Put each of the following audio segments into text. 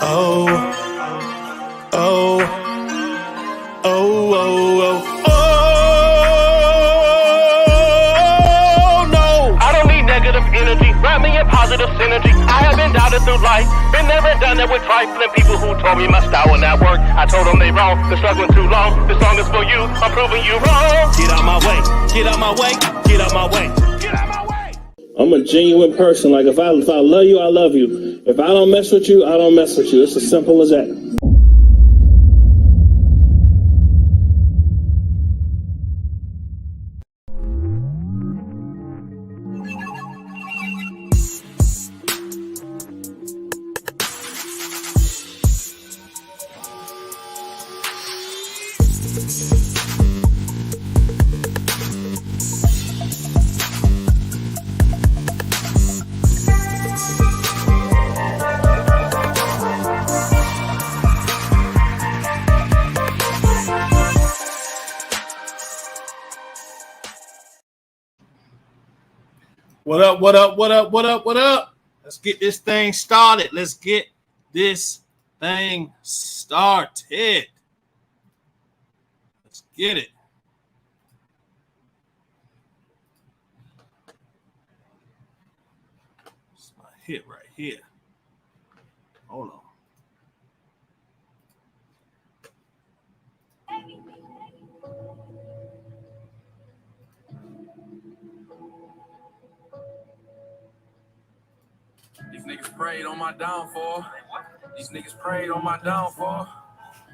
Oh, oh, oh, oh, oh, oh, no. I don't need negative energy, wrap me in positive synergy. I have been doubted through life, been there and done it with trifling people who told me my style would not work. I told them they wrong, been struggling too long. This song is for you, I'm proving you wrong. Get out my way, get out my way, get out my way, get out my way. I'm a genuine person. Like if I love you, I love you. If I don't mess with you, I don't mess with you. It's as simple as that. What up, what up, what up, what up, what up? Let's get this thing started. Let's get this thing started. Let's get it. It's my hit right here. Hold on. These niggas prayed on my downfall. These niggas prayed on my downfall.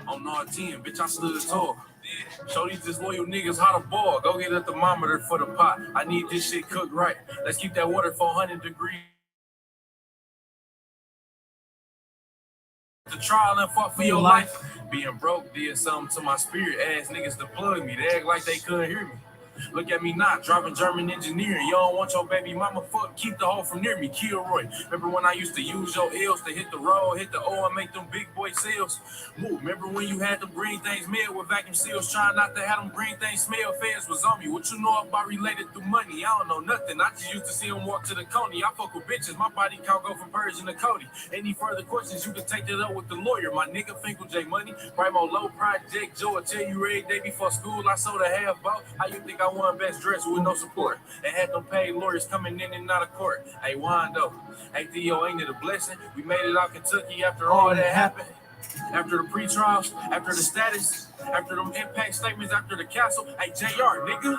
On R10, bitch, I stood tall. Show these disloyal niggas how to ball. Go get a thermometer for the pot. I need this shit cooked right. Let's keep that water 400 degrees. The trial and fuck for your life. Being broke did something to my spirit. Ass niggas to plug me. They act like they couldn't hear me. Look at me not driving German engineering. You don't want your baby mama fuck, keep the hoe from near me. Kilroy. Remember when I used to use your L's to hit the road, hit the O and make them big boy sales? Move. Remember when you had them green things made with vacuum seals, trying not to have them green things smell? Feds was on me. What you know about related through money? I don't know nothing. I just used to see them walk to the coney. I fuck with bitches. My body count go from Persian to Cody. Any further questions, you can take that up with the lawyer. My nigga Finkel J Money. Primo Low Project Joe. I tell you every day before school I sold a half boat. How you think I won best dress with no support? And had them paid lawyers coming in and out of court. Hey, Wando. Hey, Theo, ain't it a blessing? We made it out Kentucky after all that happened. After the pre-trials, after the status, after them impact statements, after the castle. Hey, JR, nigga.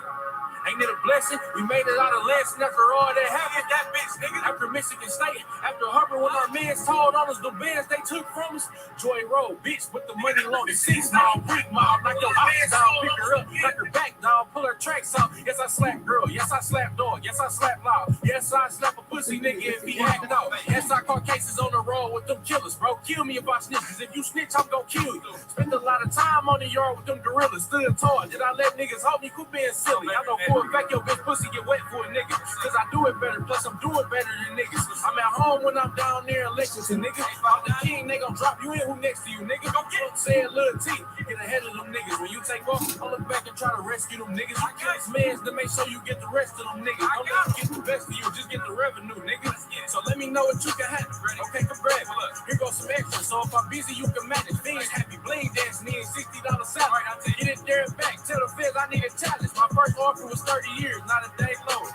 Ain't it a blessing? We made it out of Lansing after all that happened. That bitch, nigga. After Michigan State, after Harper, when our mans told on us the bands they took from us. Joy Road, bitch, with the money loaded. 6 mile, brick mile, knock your eyes down, pick her up, knock her back down, pull her tracks out. Yes, I slap girl. Yes, I slap dog. Yes, I slap loud. Yes, I slap a pussy nigga if he act out. Yes, I caught cases on the road with them killers, bro. Kill me if I snitch, cause if you snitch, I'm gonna kill you. Spent a lot of time on the yard with them gorillas, stood tall. Did I let niggas help me? Quit being silly. I know for a fact your bitch pussy get wet for a nigga. Cause I do it better, plus I'm doing better than niggas. I'm at home when I'm down there in Lexington, nigga. I'm the king, they gon' drop you in, who next to you, nigga? Go get say it, Lil T. Get ahead of them niggas. When you take off, I'll look back and try to rescue them niggas. It's mans to make sure you get the rest of them niggas. Don't let them get the best of you, just get the revenue, nigga. So let me know what you can handle. Okay, congrats. Here goes some extra. So if I'm busy, you can manage. Things happy, bling dancing, need $60 salary. Get it there and back. Tell the feds I need a challenge. My first offer was 30 years, not a day low.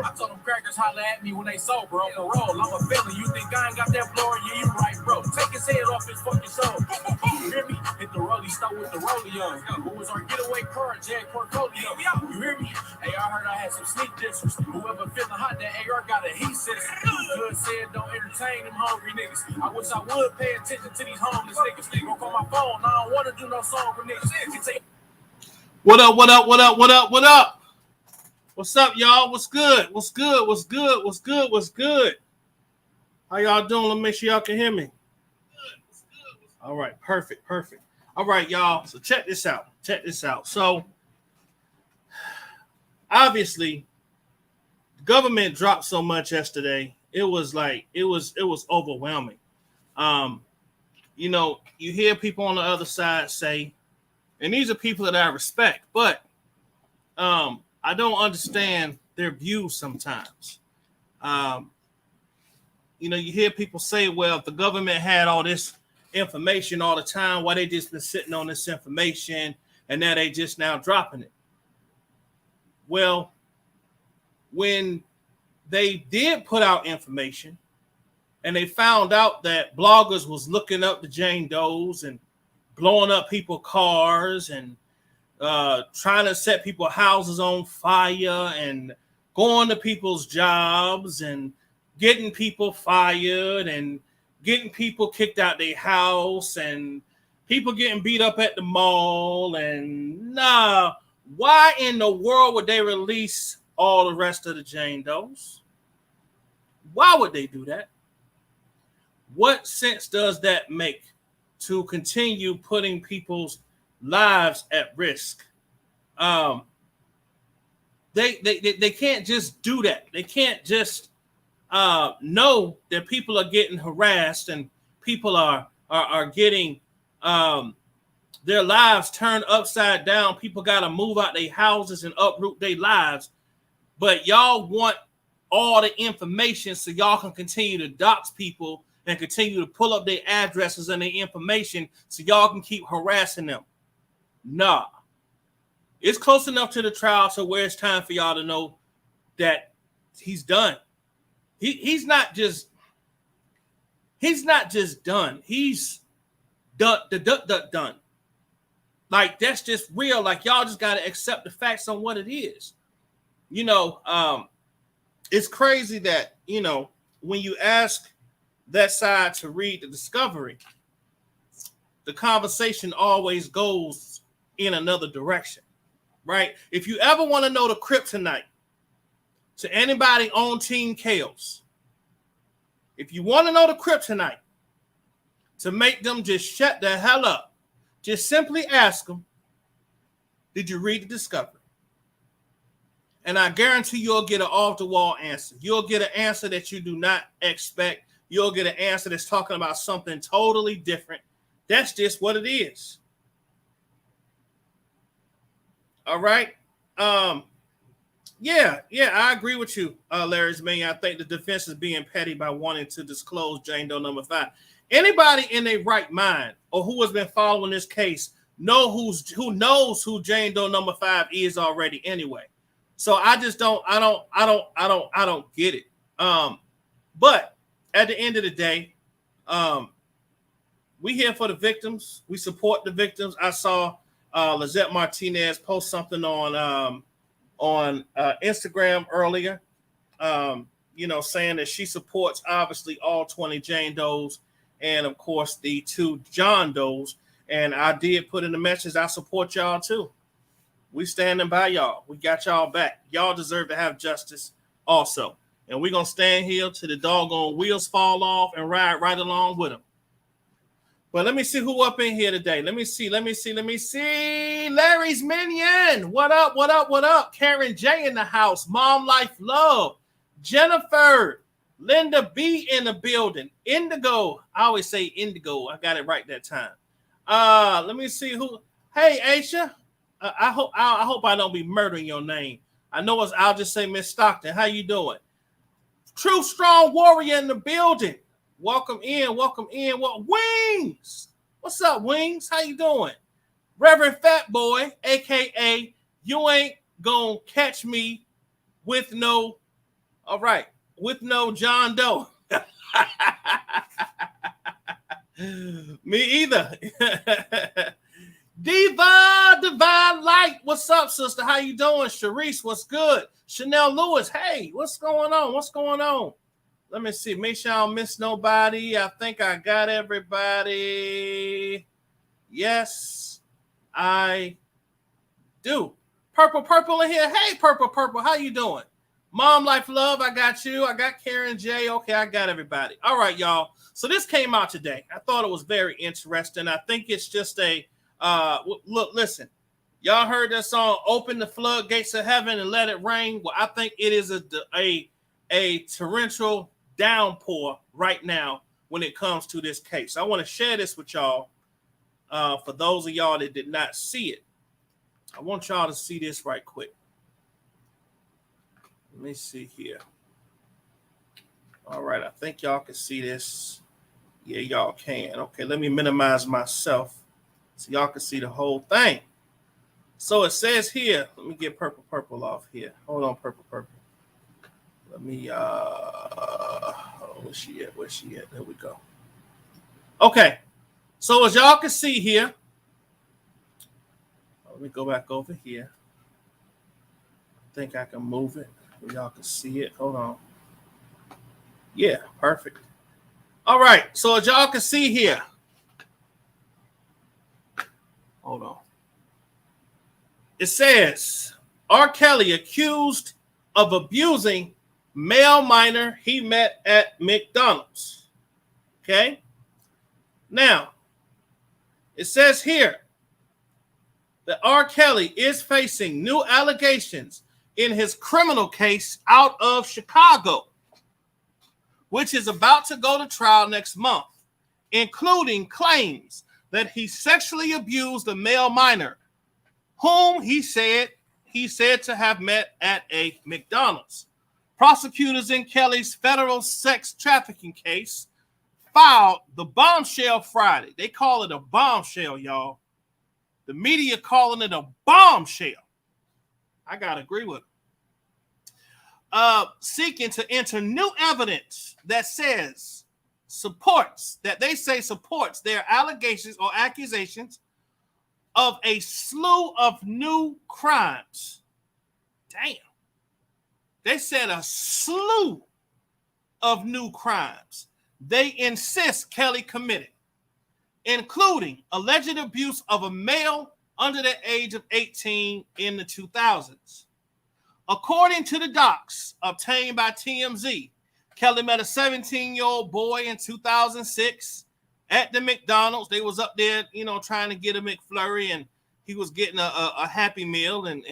I told them crackers holler at me when they sober on parole. I'm a felon. You think I ain't got that blower? Yeah, you right, bro. Take his head off his fucking shoulder. You hear me? Hit the rollie, start with the rollie on. Who was our getaway car, Jack Portfolio? You hear me? Hey, I heard I had some sneak dissers. Whoever feeling hot, that AR got a heat system. Good said don't entertain them hungry niggas. I wish I would pay attention to these homeless niggas. They gon' call my phone. I don't want to do no song with niggas. What up, what up, what up, what up, what up? What's up, y'all? What's good? What's good? What's good? What's good? What's good? How y'all doing? Let me make sure y'all can hear me. All right, perfect, perfect. All right, y'all. So check this out. Check this out. So obviously, the government dropped so much yesterday. It was overwhelming. You know, you hear people on the other side say, and these are people that I respect, but I don't understand their views sometimes. You know, you hear people say, well, if the government had all this information all the time. Why they just been sitting on this information and now they just now dropping it? Well, when they did put out information and they found out that bloggers was looking up the Jane Does and blowing up people's cars and trying to set people's houses on fire and going to people's jobs and getting people fired and getting people kicked out their house and people getting beat up at the mall. And why in the world would they release all the rest of the Jane Does? Why would they do that? What sense does that make to continue putting people's lives at risk? They can't just do that. They can't just know that people are getting harassed and people are getting their lives turned upside down. People got to move out their houses and uproot their lives. But y'all want all the information so y'all can continue to dox people and continue to pull up their addresses and their information so y'all can keep harassing them. Nah. It's close enough to the trial to where it's time for y'all to know that he's done. He's not just done. He's done. Like, that's just real. Like, y'all just got to accept the facts on what it is. You know, it's crazy that, you know, when you ask that side to read the discovery, the conversation always goes in another direction, right? If you ever want to know the kryptonite to anybody on Team Chaos, if you want to know the kryptonite to make them just shut the hell up, just simply ask them, did you read the discovery? And I guarantee you'll get an off-the-wall answer. You'll get an answer that you do not expect. You'll get an answer that's talking about something totally different. That's just what it is. All right. Yeah, I agree with you, Larry's man. I think the defense is being petty by wanting to disclose Jane Doe number 5. Anybody in their right mind or who has been following this case knows who Jane Doe number 5 is already anyway. So I don't get it. But at the end of the day, we here for the victims. We support the victims. I saw Lizette Martinez post something on Instagram earlier, saying that she supports obviously all 20 Jane Does and of course the 2 John Does. And I did put in the message, I support y'all too. We standing by y'all. We got y'all back. Y'all deserve to have justice also. And we're going to stand here till the doggone wheels fall off and ride right along with them. But let me see who up in here today. Let me see. Larry's Minion. What up? Karen J in the house. Mom Life Love. Jennifer. Linda B in the building. Indigo. I always say Indigo. I got it right that time. Let me see who. Hey, Aisha. I hope I don't be murdering your name. I know I'll just say Miss Stockton. How you doing? True Strong Warrior in the building. Welcome in. What Wings? What's up, Wings? How you doing? Reverend Fat Boy, aka you ain't gonna catch me with no John Doe. Me either. Diva Divine Light, what's up, sister? How you doing? Sharice, what's good? Chanel Lewis, hey, what's going on? Let me see. Make sure I don't miss nobody. I think I got everybody. Yes, I do. Purple in here. Hey, Purple, how you doing? Mom Life Love, I got you. I got Karen J. Okay, I got everybody. All right, y'all. So this came out today. I thought it was very interesting. I think it's just look, listen. Y'all heard that song, Open the Floodgates of Heaven and Let It Rain? Well, I think it is a torrential downpour right now when it comes to this case. I want to share this with y'all. For those of y'all that did not see it, I want y'all to see this right quick. Let me see here. All right, I think y'all can see this. Yeah, y'all can. Okay, let me minimize myself so y'all can see the whole thing. So it says here, let me get purple off here. Hold on, purple. Let me where's she at? There we go. Okay. So as y'all can see here, let me go back over here. I think I can move it so y'all can see it. Hold on. Yeah, perfect. All right. So as y'all can see here, hold on. It says R. Kelly accused of abusing male minor he met at McDonald's. Okay. Now, it says here that R. Kelly is facing new allegations in his criminal case out of Chicago, which is about to go to trial next month, including claims that he sexually abused a male minor, whom he said to have met at a McDonald's. Prosecutors in Kelly's federal sex trafficking case filed the bombshell Friday. They call it a bombshell, y'all. The media calling it a bombshell. I gotta agree with them. Seeking to enter new evidence that supports their allegations or accusations of a slew of new crimes. Damn. They said a slew of new crimes they insist Kelly committed, including alleged abuse of a male under the age of 18 in the 2000s. According to the docs obtained by TMZ, Kelly met a 17-year-old boy in 2006 at the McDonald's. They was up there, trying to get a McFlurry, and he was getting a Happy Meal, and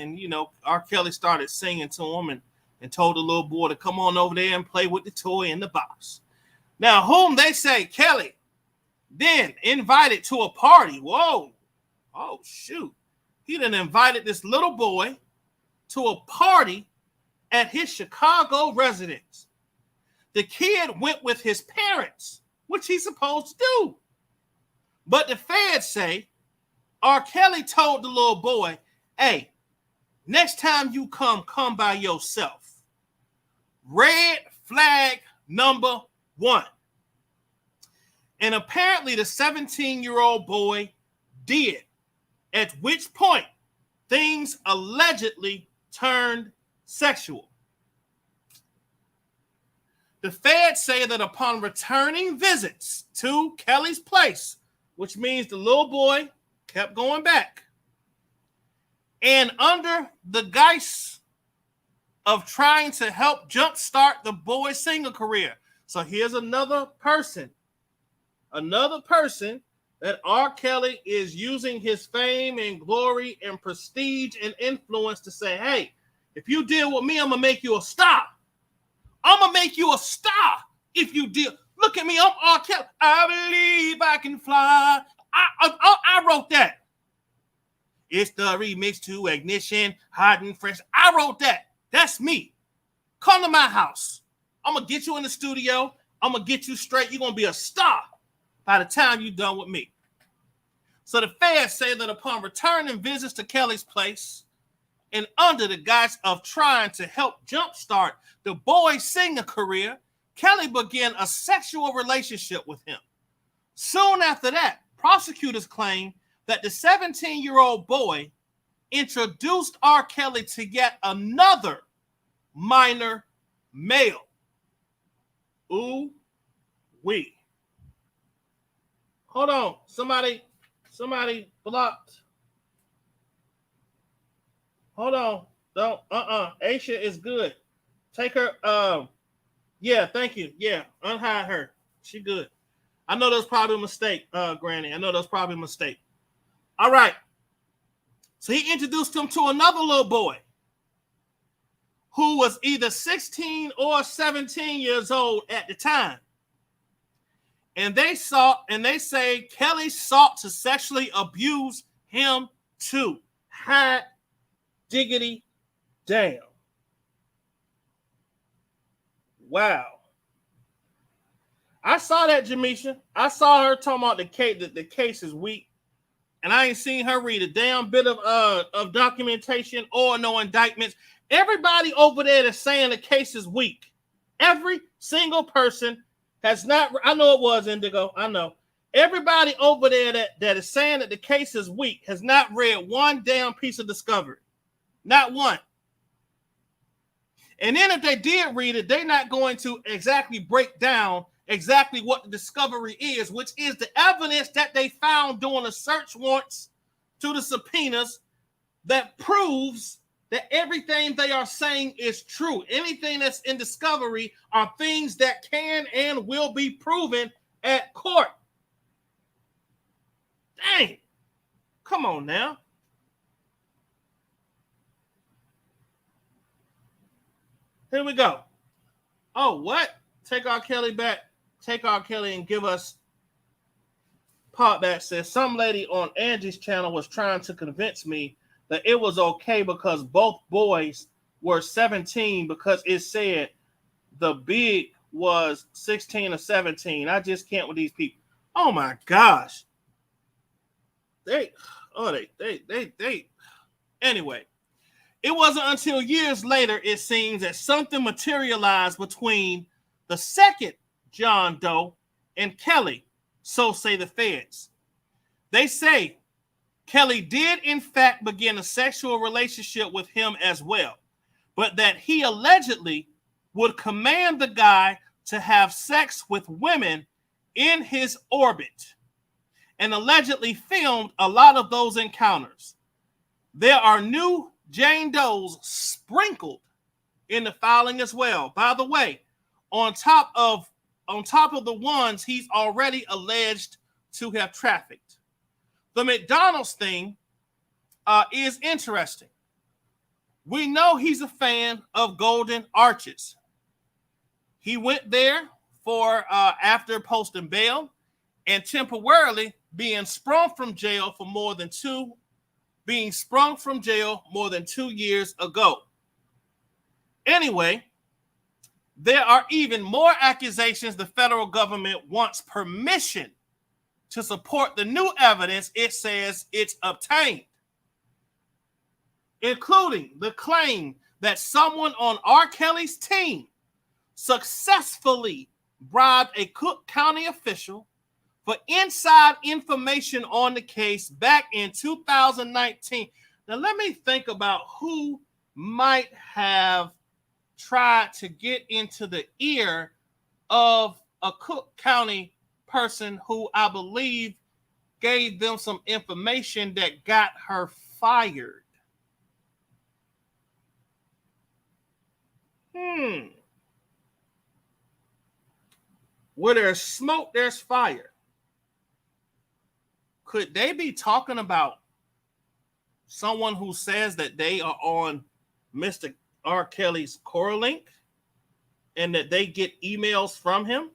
R. Kelly started singing to him and told the little boy to come on over there and play with the toy in the box. Now, whom they say Kelly then invited to a party. Whoa. Oh, shoot. He done invited this little boy to a party at his Chicago residence. The kid went with his parents, which he's supposed to do. But the feds say R. Kelly told the little boy, hey, next time you come by yourself. Red flag number 1. And apparently the 17-year-old boy did, at which point things allegedly turned sexual. The feds say that upon returning visits to Kelly's place, which means the little boy kept going back, and under the guise of trying to help jumpstart the boy's singer career. So here's another person that R. Kelly is using his fame and glory and prestige and influence to say, hey, if you deal with me, I'm going to make you a star. I'm going to make you a star if you deal. Look at me, I'm R. Kelly. I believe I can fly. I wrote that. It's the remix to Ignition, Hot and Fresh. I wrote that. That's me. Come to my house. I'm going to get you in the studio. I'm going to get you straight. You're going to be a star by the time you're done with me. So the feds say that upon returning visits to Kelly's place and under the guise of trying to help jumpstart the boy's singer career, Kelly began a sexual relationship with him. Soon after that, prosecutors claim that the 17-year-old boy introduced R. Kelly to yet another minor male. Ooh, wee. Hold on. Somebody blocked. Hold on. Don't. Aisha is good. Take her. Yeah, thank you. Yeah, unhide her. She good. I know that's probably a mistake, Granny. I know that's probably a mistake. All right. So he introduced him to another little boy who was either 16 or 17 years old at the time. And they say Kelly sought to sexually abuse him too. Hot diggity damn. Wow. I saw that, Jamisha. I saw her talking about the case, that the case is weak. And I ain't seen her read a damn bit of documentation or no indictments. Everybody over there that's saying the case is weak. Every single person has not. I know it was Indigo. I know. Everybody over there that is saying that the case is weak has not read one damn piece of discovery. Not one. And then if they did read it, they're not going to exactly break down exactly what the discovery is, which is the evidence that they found during the search warrants to the subpoenas that proves that everything they are saying is true. Anything that's in discovery are things that can and will be proven at court. Dang. Come on now. Here we go. Oh, what? Take R. Kelly back. Take R. Kelly and give us part that says some lady on Angie's channel was trying to convince me that it was okay because both boys were 17 because it said the big was 16 or 17. I just can't with these people. Oh my gosh. Anyway, it wasn't until years later, it seems, that something materialized between the second John Doe and Kelly, so say the feds. They say Kelly did in fact begin a sexual relationship with him as well, but that he allegedly would command the guy to have sex with women in his orbit and allegedly filmed a lot of those encounters. There are new Jane Does sprinkled in the filing as well. By the way, on top of the ones he's already alleged to have trafficked. The McDonald's thing is interesting. We know he's a fan of Golden Arches. He went there for after posting bail and temporarily being sprung from jail more than 2 years ago. Anyway, there are even more accusations the federal government wants permission to support the new evidence it says it's obtained, including the claim that someone on R. Kelly's team successfully bribed a Cook County official for inside information on the case back in 2019. Now, let me think about who might have tried to get into the ear of a Cook County person who I believe gave them some information that got her fired. Where there's smoke, there's fire. Could they be talking about someone who says that they are on Mr. R. Kelly's core link and that they get emails from him?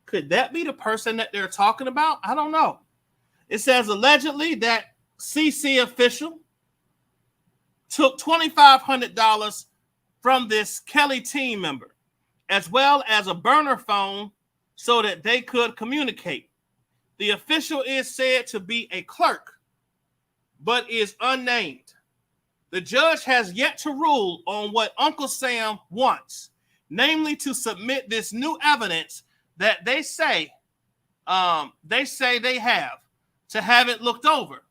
Could that be the person that they're talking about? I don't know. It says allegedly that CC official took $2,500 from this Kelly team member, as well as a burner phone so that they could communicate. The official is said to be a clerk, but is unnamed. The judge has yet to rule on what Uncle Sam wants, namely to submit this new evidence that they say they have to have it looked over,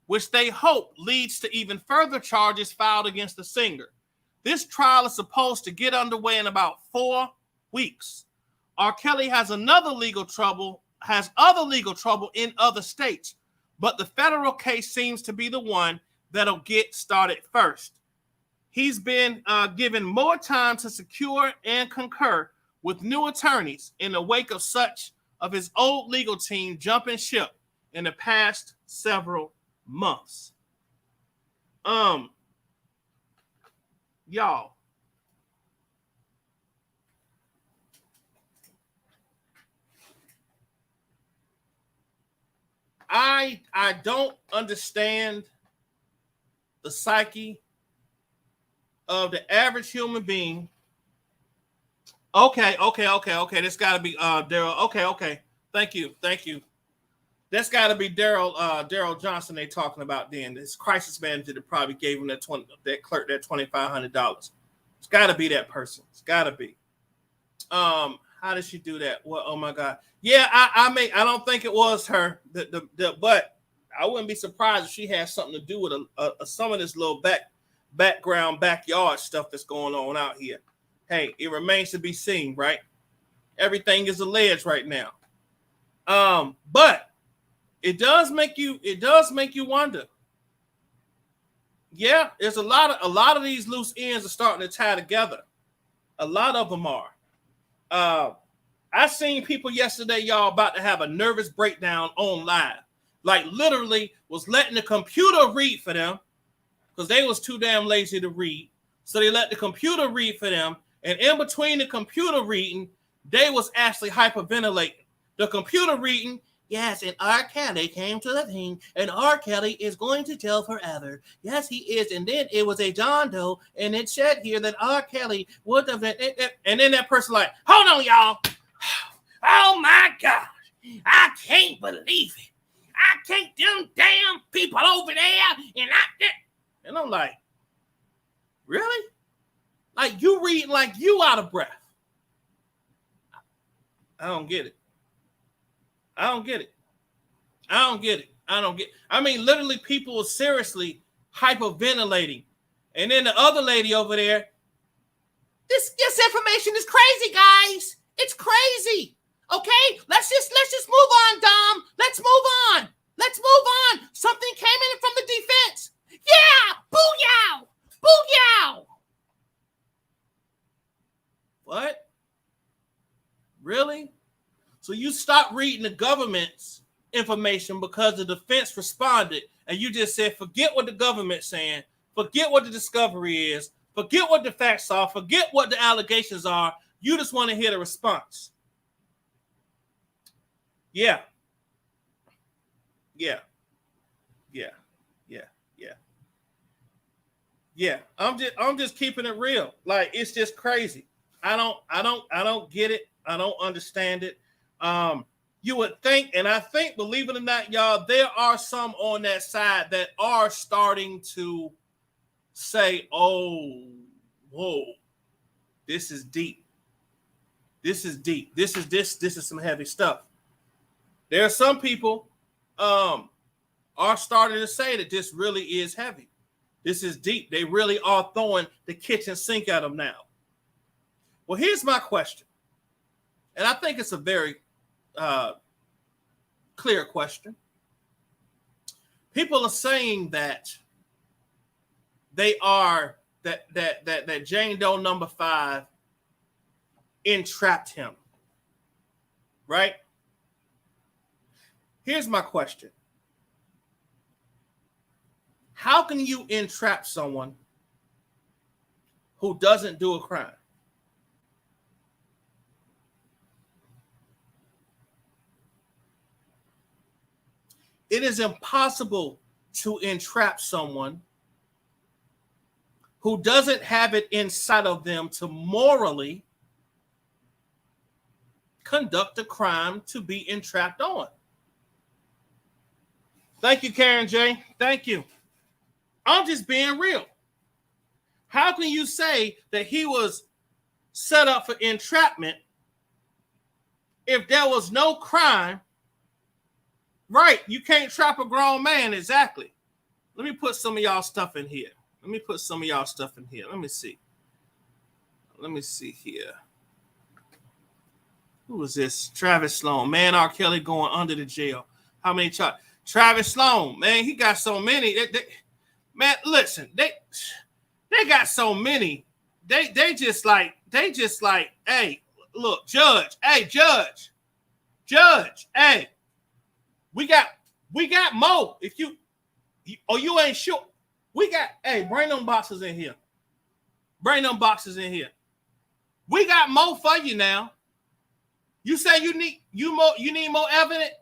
which they hope leads to even further charges filed against the singer. This trial is supposed to get underway in about 4 weeks. R. Kelly has other legal trouble in other states, but the federal case seems to be the one that'll get started first. He's been given more time to secure and concur with new attorneys in the wake of such of his old legal team jumping ship in the past several months. Y'all, I don't understand the psyche of the average human being Okay. That's got to be Daryl. Okay. Thank you. That's got to be Daryl Johnson. They talking about then. This crisis manager that probably gave him that clerk that $2,500. It's got to be that person. It's got to be. How did she do that? Well, oh my God. Yeah, I don't think it was her. But I wouldn't be surprised if she had something to do with some of this little backyard stuff that's going on out here. Hey, it remains to be seen, right? Everything is alleged right now. But it does make you wonder. Yeah, there's a lot of these loose ends are starting to tie together. A lot of them are. I seen people yesterday, y'all, about to have a nervous breakdown on live. Like literally was letting the computer read for them because they was too damn lazy to read. So they let the computer read for them. And in between the computer reading, they was actually hyperventilating. The computer reading, yes, and R. Kelly came to the thing, and R. Kelly is going to tell forever. Yes, he is. And then it was a John Doe, and it said here that R. Kelly would have been, and then that person like, hold on, y'all. Oh my gosh, I can't believe it. I can't, them damn people over there, and I'm like, really? Like you reading like you out of breath. I don't get it. I mean, literally people are seriously hyperventilating. And then the other lady over there, this information is crazy, guys. It's crazy. Okay, let's just move on, Dom. Let's move on. Something came in from the defense. Yeah, booyah. What? Really? So you stop reading the government's information because the defense responded, and you just said, forget what the government's saying, forget what the discovery is, forget what the facts are, forget what the allegations are. You just want to hear the response. Yeah. I'm just keeping it real. Like it's just crazy. I don't get it. I don't understand it. You would think, and I think, believe it or not, y'all, there are some on that side that are starting to say, oh, whoa, this is deep. This is some heavy stuff. There are some people are starting to say that this really is heavy. This is deep. They really are throwing the kitchen sink at them now. Well, here's my question. And I think it's a very clear question. People are saying that they are that Jane Doe number 5 entrapped him. Right? Here's my question. How can you entrap someone who doesn't do a crime? It is impossible to entrap someone who doesn't have it inside of them to morally conduct a crime to be entrapped on. Thank you, Karen J. Thank you. I'm just being real. How can you say that he was set up for entrapment if there was no crime? Right, you can't trap a grown man, exactly. Let me put some of y'all stuff in here. Let me see here. Who was this? Travis Sloan. Man, R. Kelly going under the jail. How many charges? Travis Sloan, man, he got so many. Man, listen, they got so many. They just like, hey, look, judge, hey, we got more. If you ain't sure, we got, hey, bring them boxes in here. We got more for you now. You say you need more evidence?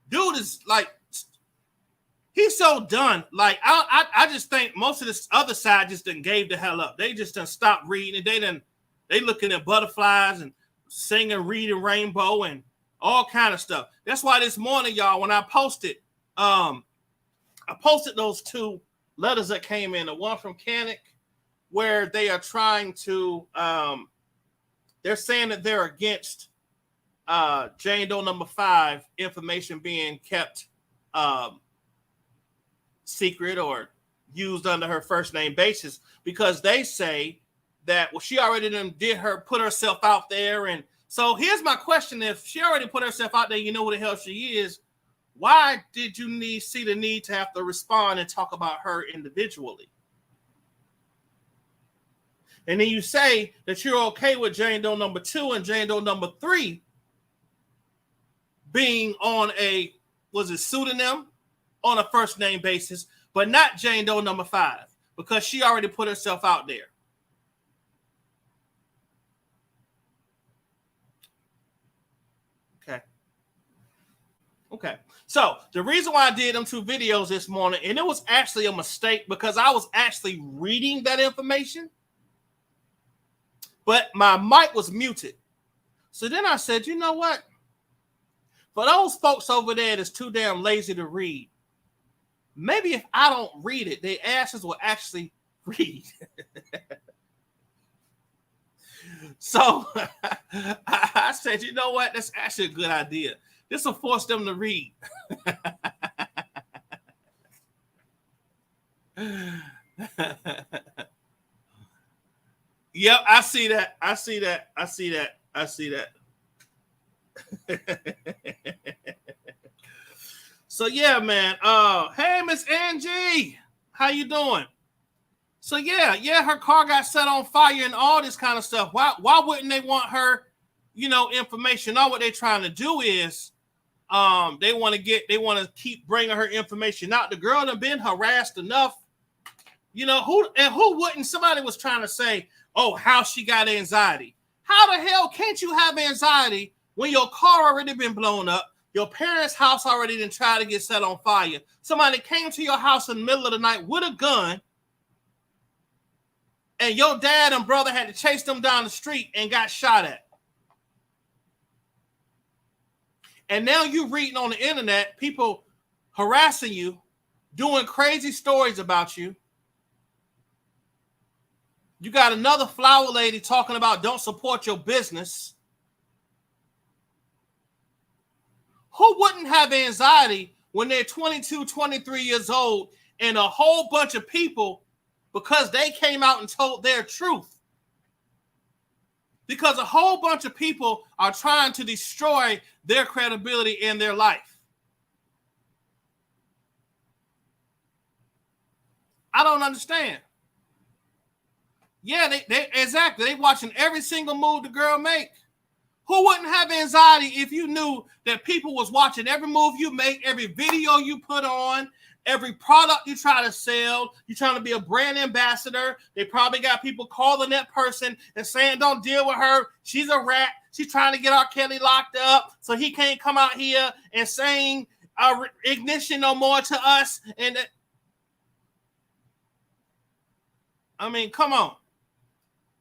Dude is like, he's so done. Like, I just think most of this other side just done gave the hell up. They just done stopped reading. They looking at butterflies and singing, reading Rainbow and all kind of stuff. That's why this morning, y'all, when I posted those 2 letters that came in, the one from Canic, where they are trying to, they're saying that they're against Jane Doe number 5 information being kept secret or used under her first name basis, because they say that, well, she already put herself out there. And so here's my question. If she already put herself out there, you know who the hell she is, why did you see the need to have to respond and talk about her individually? And then you say that you're okay with Jane Doe number 2 and Jane Doe number 3 being on a, pseudonym on a first name basis, but not Jane Doe number 5, because she already put herself out there. Okay. So the reason why I did them 2 videos this morning, and it was actually a mistake because I was actually reading that information, but my mic was muted. So then I said, you know what? For those folks over there that's too damn lazy to read, maybe if I don't read it, their asses will actually read. So I said, you know what? That's actually a good idea. This will force them to read. Yep, I see that. I see that. I see that. I see that. So yeah, man. Hey, Miss Angie, how you doing? So yeah, her car got set on fire and all this kind of stuff. Why wouldn't they want her, information? All what they're trying to do is, they want to keep bringing her information out. The girl done been harassed enough. Who wouldn't? Somebody was trying to say, oh, how she got anxiety. How the hell can't you have anxiety when your car already been blown up? Your parents' house already done tried to get set on fire. Somebody came to your house in the middle of the night with a gun, and your dad and brother had to chase them down the street and got shot at. And now you're reading on the internet, people harassing you, doing crazy stories about you. You got another flower lady talking about don't support your business. Who wouldn't have anxiety when they're 22, 23 years old and a whole bunch of people, because they came out and told their truth? Because a whole bunch of people are trying to destroy their credibility in their life. I don't understand. Yeah, they exactly. They watching every single move the girl make. Who wouldn't have anxiety if you knew that people was watching every move you make, every video you put on, every product you try to sell? You're trying to be a brand ambassador. They probably got people calling that person and saying, don't deal with her. She's a rat. She's trying to get R. Kelly locked up so he can't come out here and sing Ignition no more to us. And I mean, come on.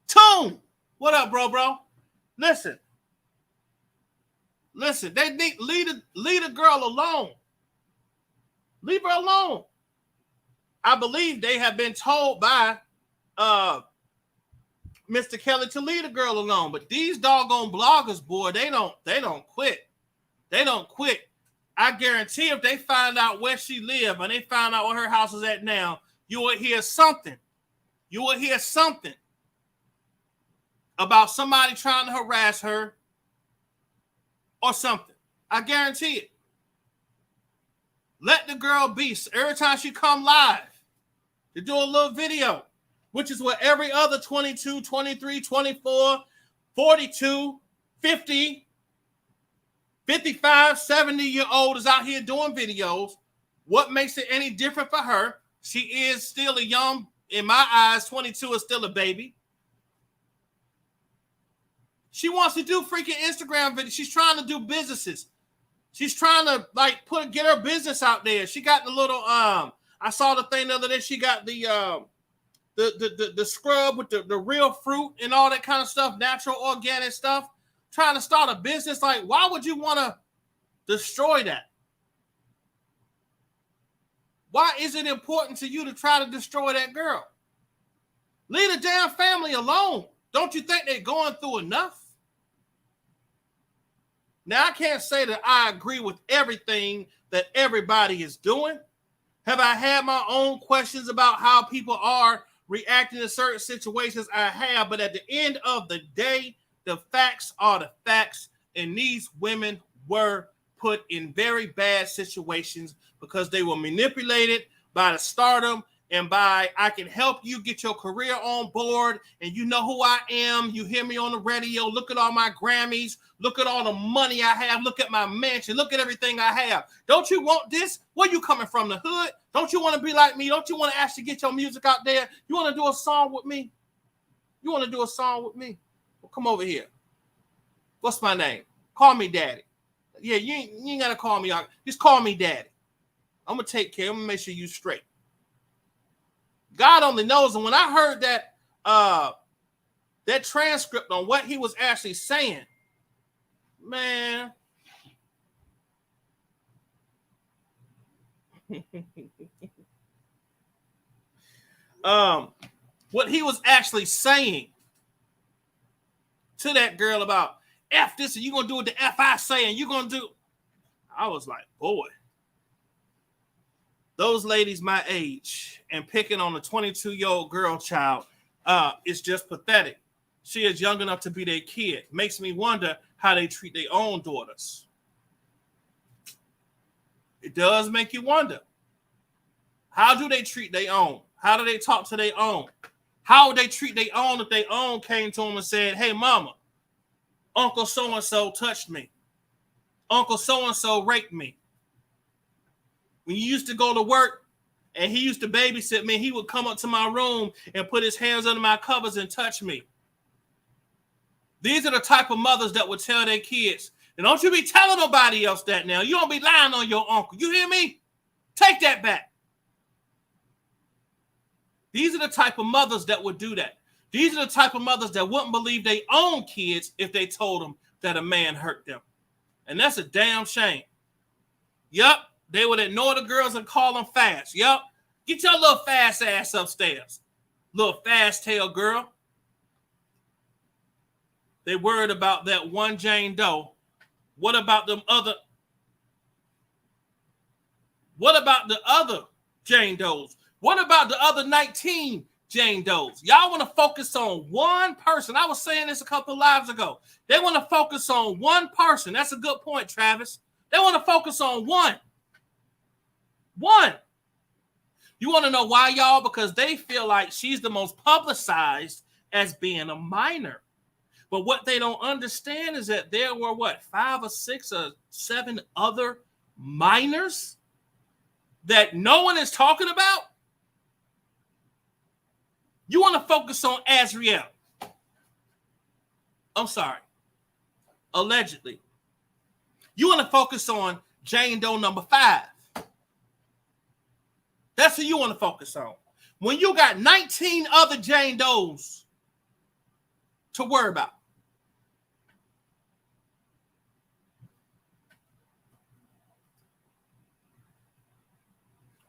Tune. What up, bro? Listen, they need leave a girl alone. Leave her alone. I believe they have been told by Mr. Kelly to leave the girl alone. But these doggone bloggers, boy, they don't quit. They don't quit. I guarantee if they find out where she lives and they find out where her house is at now, you will hear something. You will hear something about somebody trying to harass her or something. I guarantee it. Let the girl be. Every time she come live, to do a little video, which is what every other 22, 23, 24, 42, 50, 55, 70-year-old is out here doing videos. What makes it any different for her? She is still a young, in my eyes, 22 is still a baby. She wants to do freaking Instagram videos. She's trying to do businesses. She's trying to get her business out there. She got the little I saw the thing the other day. She got the the scrub with the real fruit and all that kind of stuff, natural organic stuff, trying to start a business. Like, why would you want to destroy that? Why is it important to you to try to destroy that girl? Leave the damn family alone. Don't you think they're going through enough? Now, I can't say that I agree with everything that everybody is doing. Have I had my own questions about how people are reacting to certain situations? I have, but at the end of the day, the facts are the facts, and these women were put in very bad situations because they were manipulated by the stardom and by, I can help you get your career on board, and you know who I am. You hear me on the radio. Look at all my Grammys. Look at all the money I have. Look at my mansion. Look at everything I have. Don't you want this? Where you coming from, the hood? Don't you want to be like me? Don't you want to actually get your music out there? You want to do a song with me? You want to do a song with me? Well, come over here. What's my name? Call me daddy. Yeah, you ain't got to call me out. Just call me daddy. I'm going to take care. I'm going to make sure you straight. God only knows. And when I heard that transcript on what he was actually saying, man, what he was actually saying to that girl about F this and you're going to do what the F I say and you're going to do. I was like, boy, those ladies my age and picking on a 22-year-old girl child is just pathetic. She is young enough to be their kid. Makes me wonder how they treat their own daughters. It does make you wonder. How do they treat their own? How do they talk to their own? How would they treat their own if their own came to them and said, hey, mama, Uncle so-and-so touched me. Uncle so-and-so raped me. When you used to go to work and he used to babysit me, he would come up to my room and put his hands under my covers and touch me. These are the type of mothers that would tell their kids, and don't you be telling nobody else that now. You don't be lying on your uncle. You hear me? Take that back. These are the type of mothers that would do that. These are the type of mothers that wouldn't believe their own kids if they told them that a man hurt them. And that's a damn shame. Yup. They would ignore the girls and call them fast. Yup. Get your little fast ass upstairs. Little fast tail girl. They worried about that one Jane Doe. What about them other? What about the other Jane Does? What about the other 19 Jane Does? Y'all want to focus on one person. I was saying this a couple of lives ago. They want to focus on one person. That's a good point, Travis. They want to focus on one. One. You want to know why, y'all? Because they feel like she's the most publicized as being a minor. But what they don't understand is that there were, 5 or 6 or 7 other minors that no one is talking about? You want to focus on Azriel. I'm sorry. Allegedly. You want to focus on Jane Doe number 5. That's who you want to focus on. When you got 19 other Jane Does to worry about.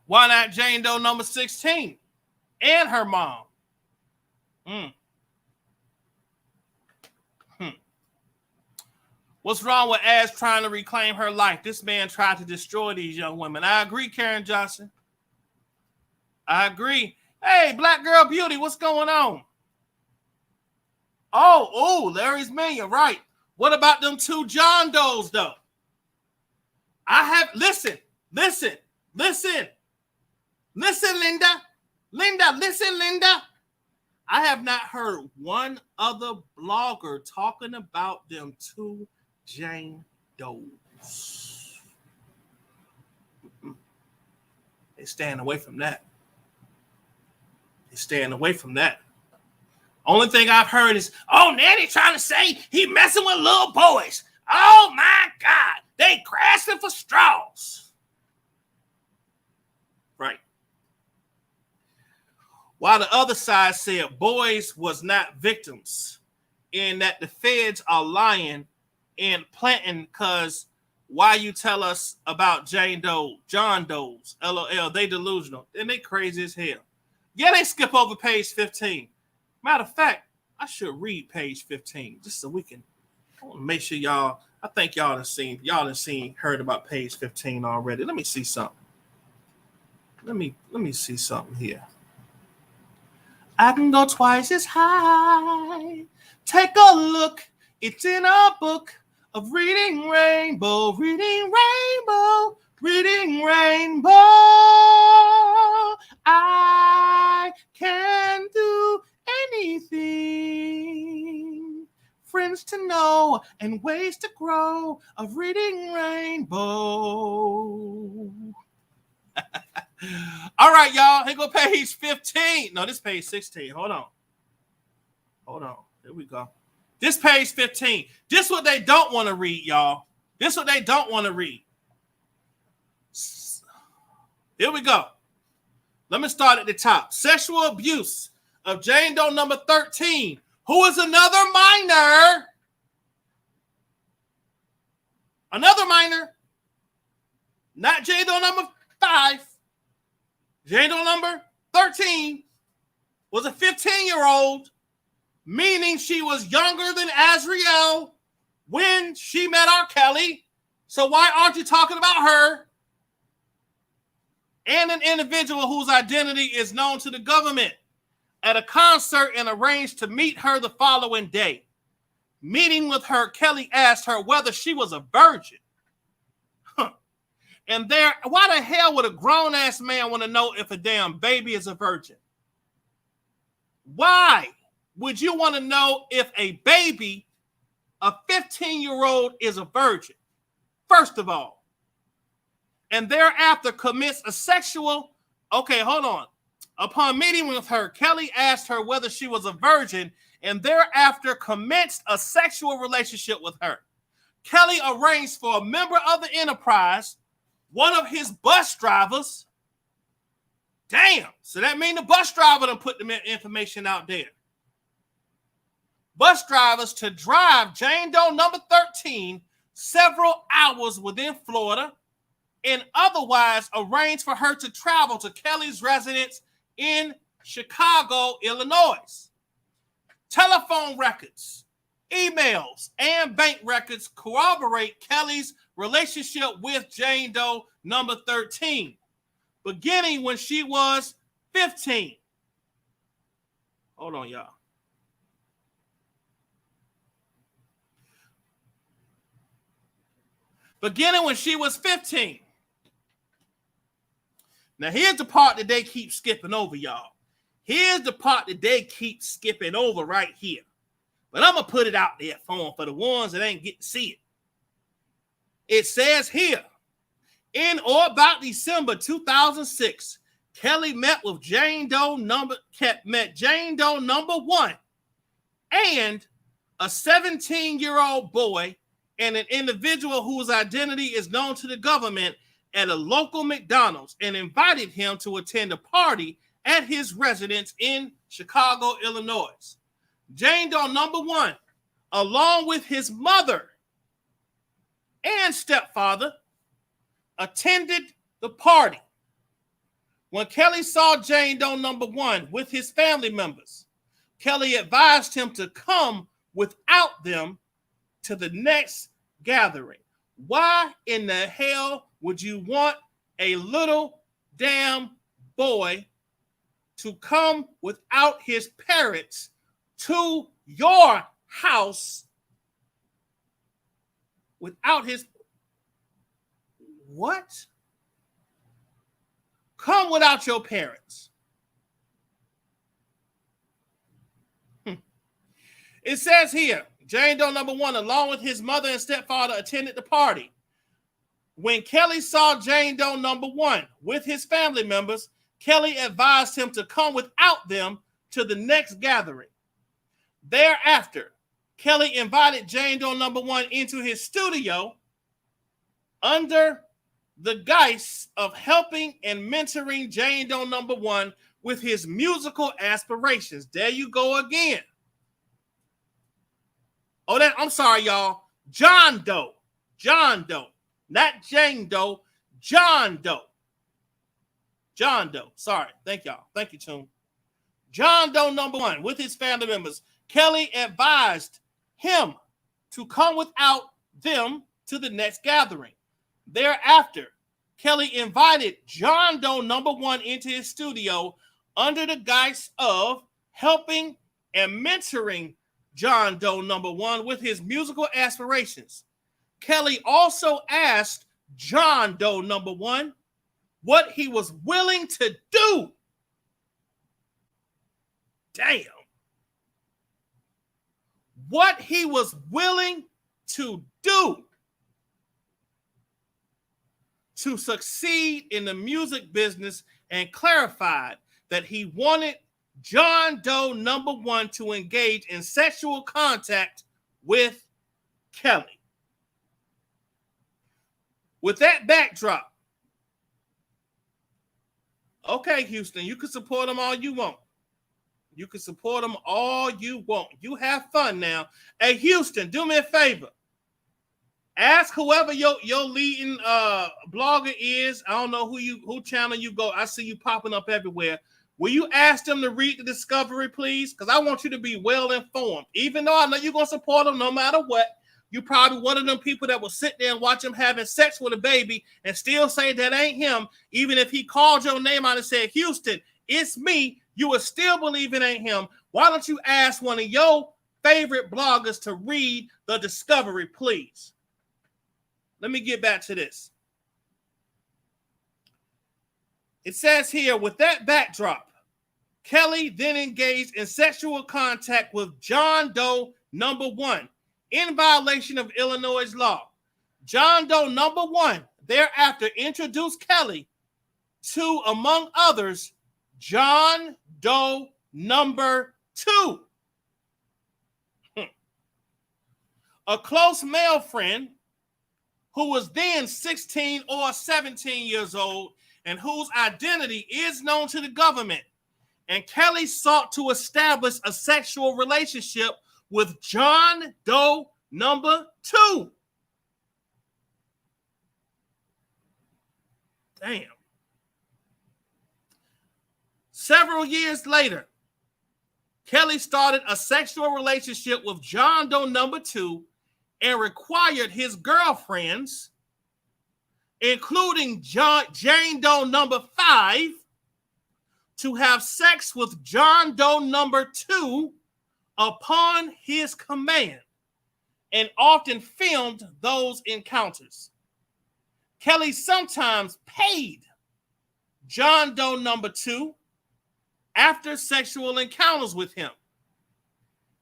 Why not Jane Doe number 16 and her mom? What's wrong with Az trying to reclaim her life? This man tried to destroy these young women. I agree, Karen Johnson. I agree. Hey, Black Girl Beauty, what's going on? Oh, Larry's Million, right. What about them 2 John Does, though? Listen, Linda. Listen, Linda. I have not heard one other blogger talking about them 2 Jane Does. They're staying away from that. Only thing I've heard is, Nanny trying to say he messing with little boys. Oh, my God. They grasping for straws. Right. while the other side said boys was not victims and that the feds are lying and planting because why you tell us about Jane Doe, John Doe's, LOL, they delusional. And they crazy as hell. Yeah, they skip over page 15. Matter of fact, I should read page 15 just so we can make sure y'all, I think y'all have seen, heard about page 15 already. Let me see something. Let me see something here. I can go twice as high. Take a look. It's in a book of reading rainbow, reading rainbow, reading rainbow. I can do anything. Friends to know and ways to grow of reading rainbow. All right, y'all. Here go page 15. No, this page 16. Hold on. Here we go. This page 15. This what they don't want to read, y'all. This what they don't want to read. Here we go. Let me start at the top. Sexual abuse of Jane Doe number 13, who is another minor. Another minor. Not Jane Doe number 5. Jane Doe number 13 was a 15-year-old, meaning she was younger than Azriel when she met R. Kelly. So why aren't you talking about her? And an individual whose identity is known to the government at a concert and arranged to meet her the following day. Meeting with her, Kelly asked her whether she was a virgin. And there, why the hell would a grown-ass man want to know if a damn baby is a virgin? Why would you want to know if a baby, a 15-year-old, is a virgin? First of all. And thereafter commits a sexual... Okay, hold on. Upon meeting with her, Kelly asked her whether she was a virgin and thereafter commenced a sexual relationship with her. Kelly arranged for a member of the enterprise, one of his bus drivers. Damn. So that means the bus driver done put the information out there. Bus drivers to drive Jane Doe number 13 several hours within Florida and otherwise arrange for her to travel to Kelly's residence in Chicago, Illinois. Telephone records, emails, and bank records corroborate Kelly's relationship with Jane Doe number 13, beginning when she was 15. Hold on, y'all. Beginning when she was 15. Now, here's the part that they keep skipping over, y'all. Here's the part that they keep skipping over right here. But I'm going to put it out there for the ones that ain't get to see it. It says here, in or about December 2006, Kelly met Jane Doe number 1 and a 17-year-old boy and an individual whose identity is known to the government at a local McDonald's and invited him to attend a party at his residence in Chicago, Illinois. Jane Doe number 1, along with his mother and stepfather, attended the party. When Kelly saw Jane Doe number 1 with his family members, Kelly advised him to come without them to the next gathering. Why in the hell would you want a little damn boy to come without his parents to your house without his... What? Come without your parents. It says here, Jane Doe number 1, along with his mother and stepfather, attended the party. When Kelly saw Jane Doe number 1 with his family members, Kelly advised him to come without them to the next gathering. Thereafter, Kelly invited Jane Doe number 1 into his studio under the guise of helping and mentoring Jane Doe number 1 with his musical aspirations. There you go again. Oh, I'm sorry, y'all. John Doe. John Doe. Not Jane Doe. John Doe. John Doe. Sorry. Thank y'all. Thank you, Tune. John Doe number 1 with his family members. Kelly advised him to come without them to the next gathering. Thereafter, Kelly invited John Doe number 1 into his studio under the guise of helping and mentoring John Doe number 1 with his musical aspirations. Kelly also asked John Doe number 1 what he was willing to do. Damn. What he was willing to do to succeed in the music business, and clarified that he wanted John Doe number 1 to engage in sexual contact with Kelly. With that backdrop, okay, Houston, you can support them all you want. You can support them all you want. You have fun now. Hey, Houston, do me a favor. Ask whoever your leading blogger is. I don't know who channel you go. I see you popping up everywhere. Will you ask them to read the discovery, please? Because I want you to be well informed. Even though I know you're going to support them no matter what, you probably one of them people that will sit there and watch him having sex with a baby and still say that ain't him. Even if he called your name out and said, Houston, it's me, you will still believe it ain't him. Why don't you ask one of your favorite bloggers to read the discovery, please? Let me get back to this. It says here, with that backdrop, Kelly then engaged in sexual contact with John Doe number 1 in violation of Illinois law. John Doe number 1 thereafter introduced Kelly to, among others, John Doe number 2, a close male friend who was then 16 or 17 years old and whose identity is known to the government. And Kelly sought to establish a sexual relationship with John Doe number 2. Damn. Several years later, Kelly started a sexual relationship with John Doe number 2 and required his girlfriends, including Jane Doe number 5, to have sex with John Doe number 2 upon his command, and often filmed those encounters. Kelly sometimes paid John Doe number 2 after sexual encounters with him.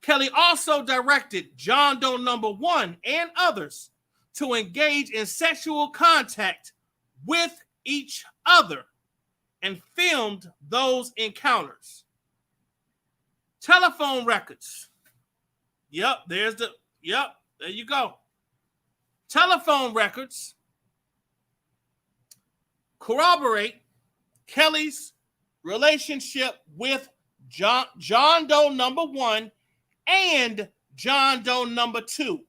Kelly also directed John Doe number 1 and others to engage in sexual contact with each other and filmed those encounters. Telephone records. There you go. Telephone records corroborate Kelly's relationship with John Doe number 1 and John Doe number 2,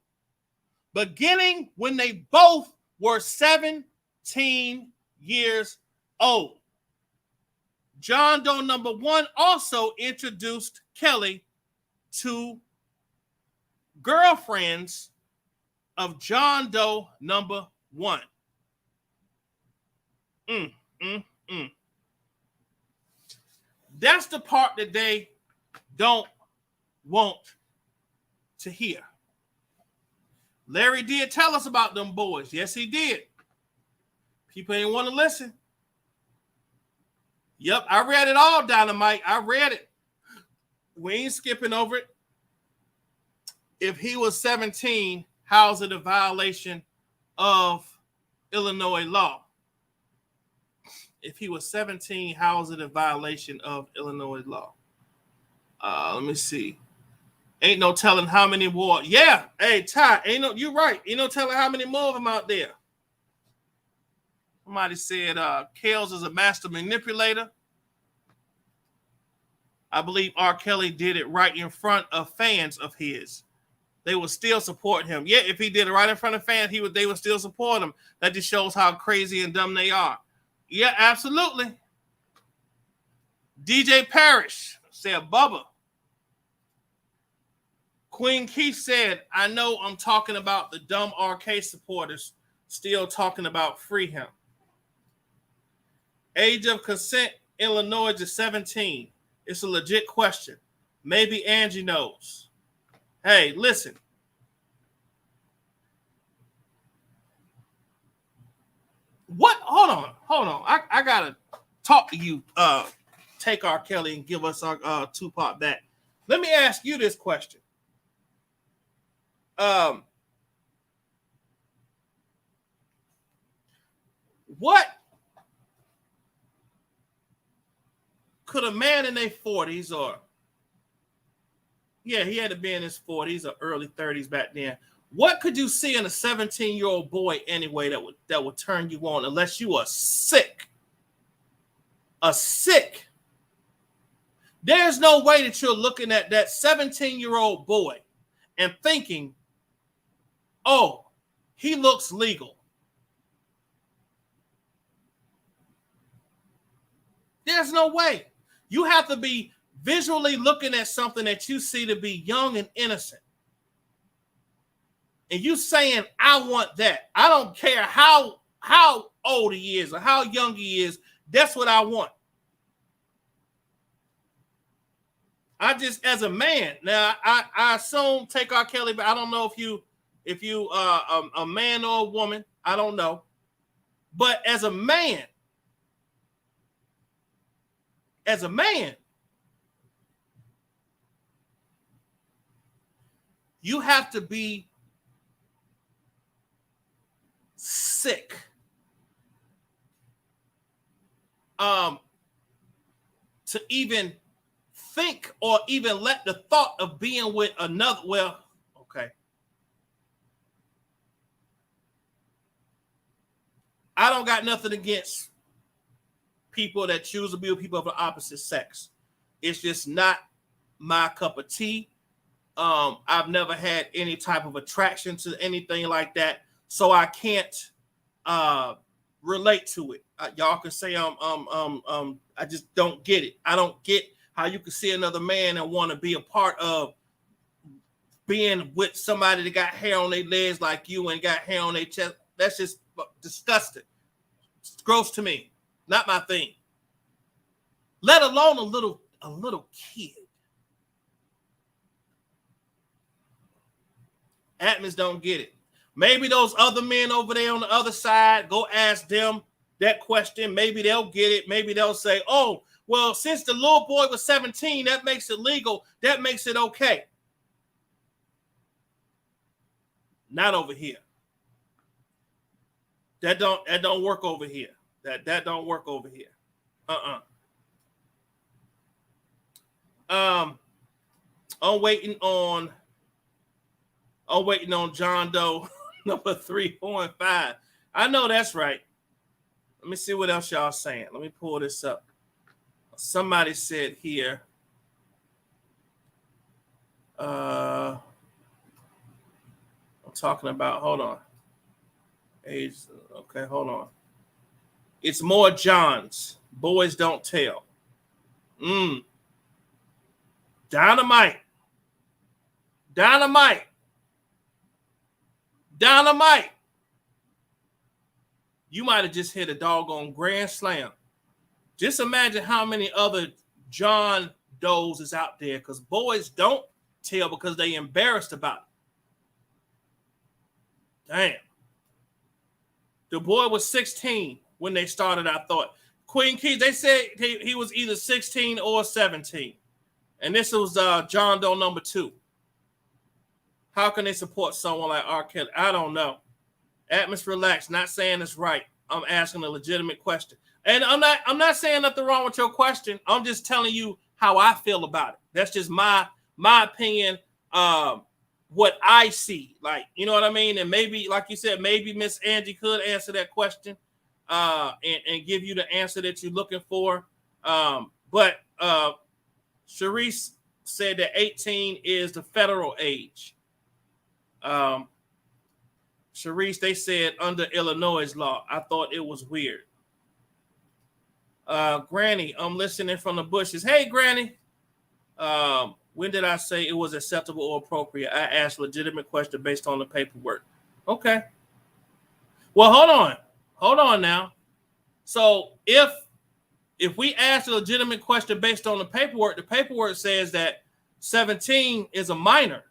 beginning when they both were 17 years old. John Doe number 1 also introduced Kelly to girlfriends of John Doe number 1. That's the part that they don't want to hear. Larry did tell us about them boys. Yes, he did. People ain't want to listen. Yep, I read it all, Dynamite. I read it. We ain't skipping over it. If he was 17, how's it a violation of Illinois law? If he was 17, how is it a violation of Illinois law? Let me see. Ain't no telling how many more. Yeah, hey, Ty, you're right. Ain't no telling how many more of them out there. Somebody said Kales is a master manipulator. I believe R. Kelly did it right in front of fans of his. They would still support him. Yeah, if he did it right in front of fans, they would still support him. That just shows how crazy and dumb they are. Yeah, absolutely. DJ Parrish said, Bubba. Queen Keith said, I know I'm talking about the dumb RK supporters still talking about free him. Age of consent, Illinois to 17. It's a legit question. Maybe Angie knows. Hey, listen. What? Hold on. I gotta talk to you. Take R. Kelly and give us our Tupac back. Let me ask you this question. What could a man in their 40s he had to be in his 40s or early 30s back then. What could you see in a 17-year-old boy anyway that would turn you on unless you are sick? There's no way that you're looking at that 17-year-old boy and thinking, oh, he looks legal. There's no way. You have to be visually looking at something that you see to be young and innocent. And you saying, I want that. I don't care how old he is or how young he is. That's what I want. I just, as a man, now I assume take R. Kelly, but I don't know if you a man or a woman. I don't know. But as a man, you have to be sick. To even think or even let the thought of being with another, okay. I don't got nothing against people that choose to be with people of the opposite sex. It's just not my cup of tea. I've never had any type of attraction to anything like that, so I can't relate to it. Y'all can say I just don't get it. I don't get how you can see another man and want to be a part of being with somebody that got hair on their legs like you and got hair on their chest. That's just disgusting. It's gross to me. Not my thing. Let alone a little kid. Atmos don't get it. Maybe those other men over there on the other side, go ask them that question. Maybe they'll get it. Maybe they'll say, oh, well, since the little boy was 17, that makes it legal. That makes it okay. Not over here. That don't work over here. That don't work over here. I'm waiting on John Doe number 3, 4, and 5. I know that's right. Let me see what else y'all saying. Let me pull this up. Somebody said here. I'm talking about, hold on. Age, okay, hold on. It's more Johns. Boys don't tell. Dynamite. You might have just hit a doggone grand slam. Just imagine how many other John Does is out there, because boys don't tell because they embarrassed about it. Damn. The boy was 16 when they started, I thought. Queen Keith, they said he was either 16 or 17. And this was John Doe number 2. How can they support someone like R. Kelly? I don't know. Atmos, relax. Not saying it's right. I'm asking a legitimate question. And I'm not saying nothing wrong with your question. I'm just telling you how I feel about it. That's just my opinion. What I see, like, you know what I mean? And maybe, like you said, maybe Miss Angie could answer that question and give you the answer that you're looking for. But Sharice said that 18 is the federal age. Sharice, they said under Illinois law. I thought it was weird. Granny, I'm listening from the bushes. Hey, Granny. When did I say it was acceptable or appropriate? I asked a legitimate question based on the paperwork. Okay. Well, hold on now. So if we ask a legitimate question based on the paperwork says that 17 is a minor.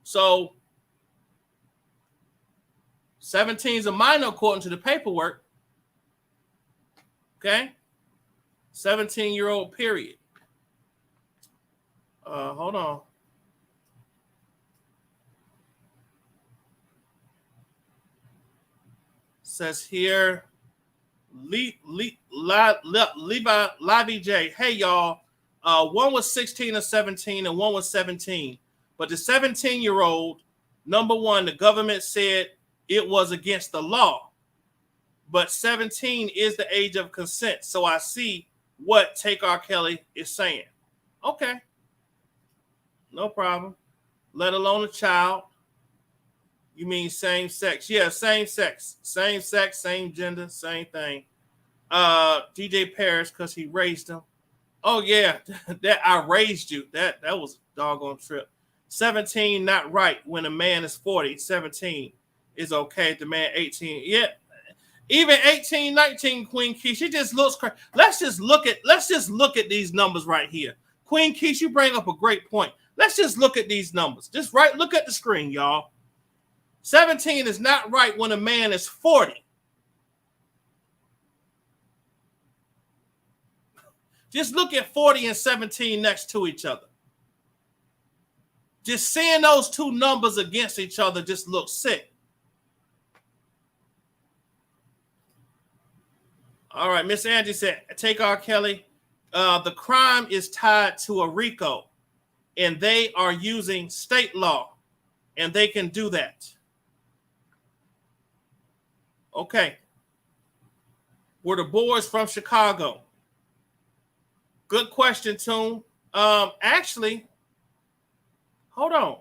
So 17 is a minor according to the paperwork. Okay. 17-year-old period. Hold on. Says here, Levi J. Hey y'all, one was 16 or 17, and one was 17. But the 17-year-old, number one, the government said it was against the law. But 17 is the age of consent. So I see what Take R. Kelly is saying. Okay. No problem. Let alone a child. You mean same sex? Yeah, same sex. Same sex, same gender, same thing. DJ Paris, because he raised him. Oh, yeah. That I raised you. That was a doggone trip. 17, not right when a man is 40. 17 is okay. The man 18. Yeah. Even 18, 19, Queen Key, she just looks crazy. Let's just look at these numbers right here. Queen Key, you bring up a great point. Let's just look at these numbers. Just look at the screen, y'all. 17 is not right when a man is 40. Just look at 40 and 17 next to each other. Just seeing those two numbers against each other just looks sick. All right, Miss Angie said, Take R. Kelly. The crime is tied to a RICO, and they are using state law, and they can do that. Okay. Were the boys from Chicago? Good question, Toon. Actually, hold on.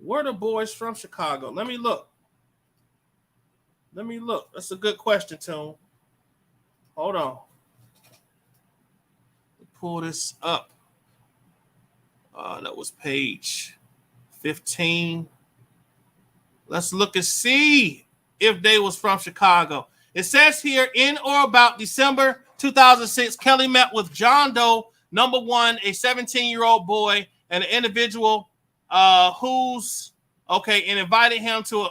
Were the boys from Chicago? Let me look. That's a good question, Toon. Hold on. Pull this up. That was page 15. Let's look and see if they was from Chicago. It says here, in or about December 2006, Kelly met with John Doe, number one, a 17-year-old boy, and an individual and invited him to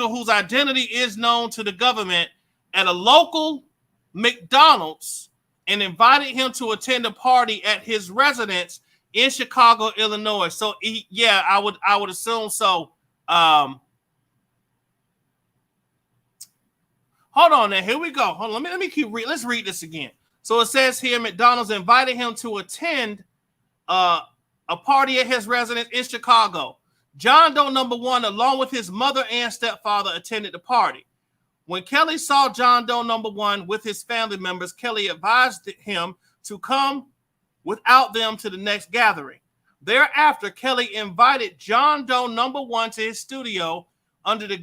whose identity is known to the government at a local McDonald's, and invited him to attend a party at his residence in Chicago, Illinois. So I would assume so. Hold on now. Here we go. Hold on. Let me keep reading. Let's read this again. So it says here, McDonald's invited him to attend a party at his residence in Chicago. John Doe, number one, along with his mother and stepfather, attended the party. When Kelly saw John Doe, number one, with his family members, Kelly advised him to come without them to the next gathering. Thereafter, Kelly invited John Doe, number one, to his studio under the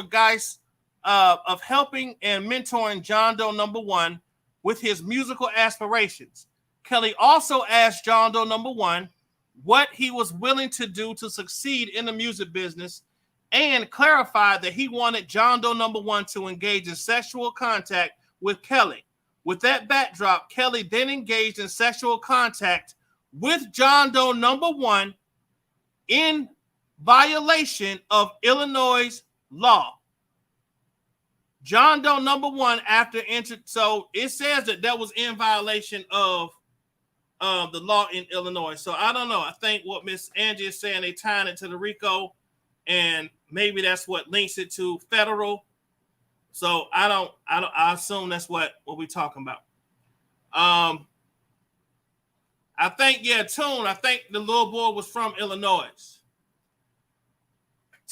guise of helping and mentoring John Doe, number one, with his musical aspirations. Kelly also asked John Doe, number one, what he was willing to do to succeed in the music business, and clarified that he wanted John Doe, number one, to engage in sexual contact with Kelly. With that backdrop, Kelly then engaged in sexual contact with John Doe, number one, in violation of Illinois law. John Doe, number one, after entered, so it says that was in violation of the law in Illinois. So I don't know. I think what Miss Angie is saying, they tying it to the RICO, and maybe that's what links it to federal. So I assume that's what we're talking about. I think, Toon, I think the little boy was from Illinois.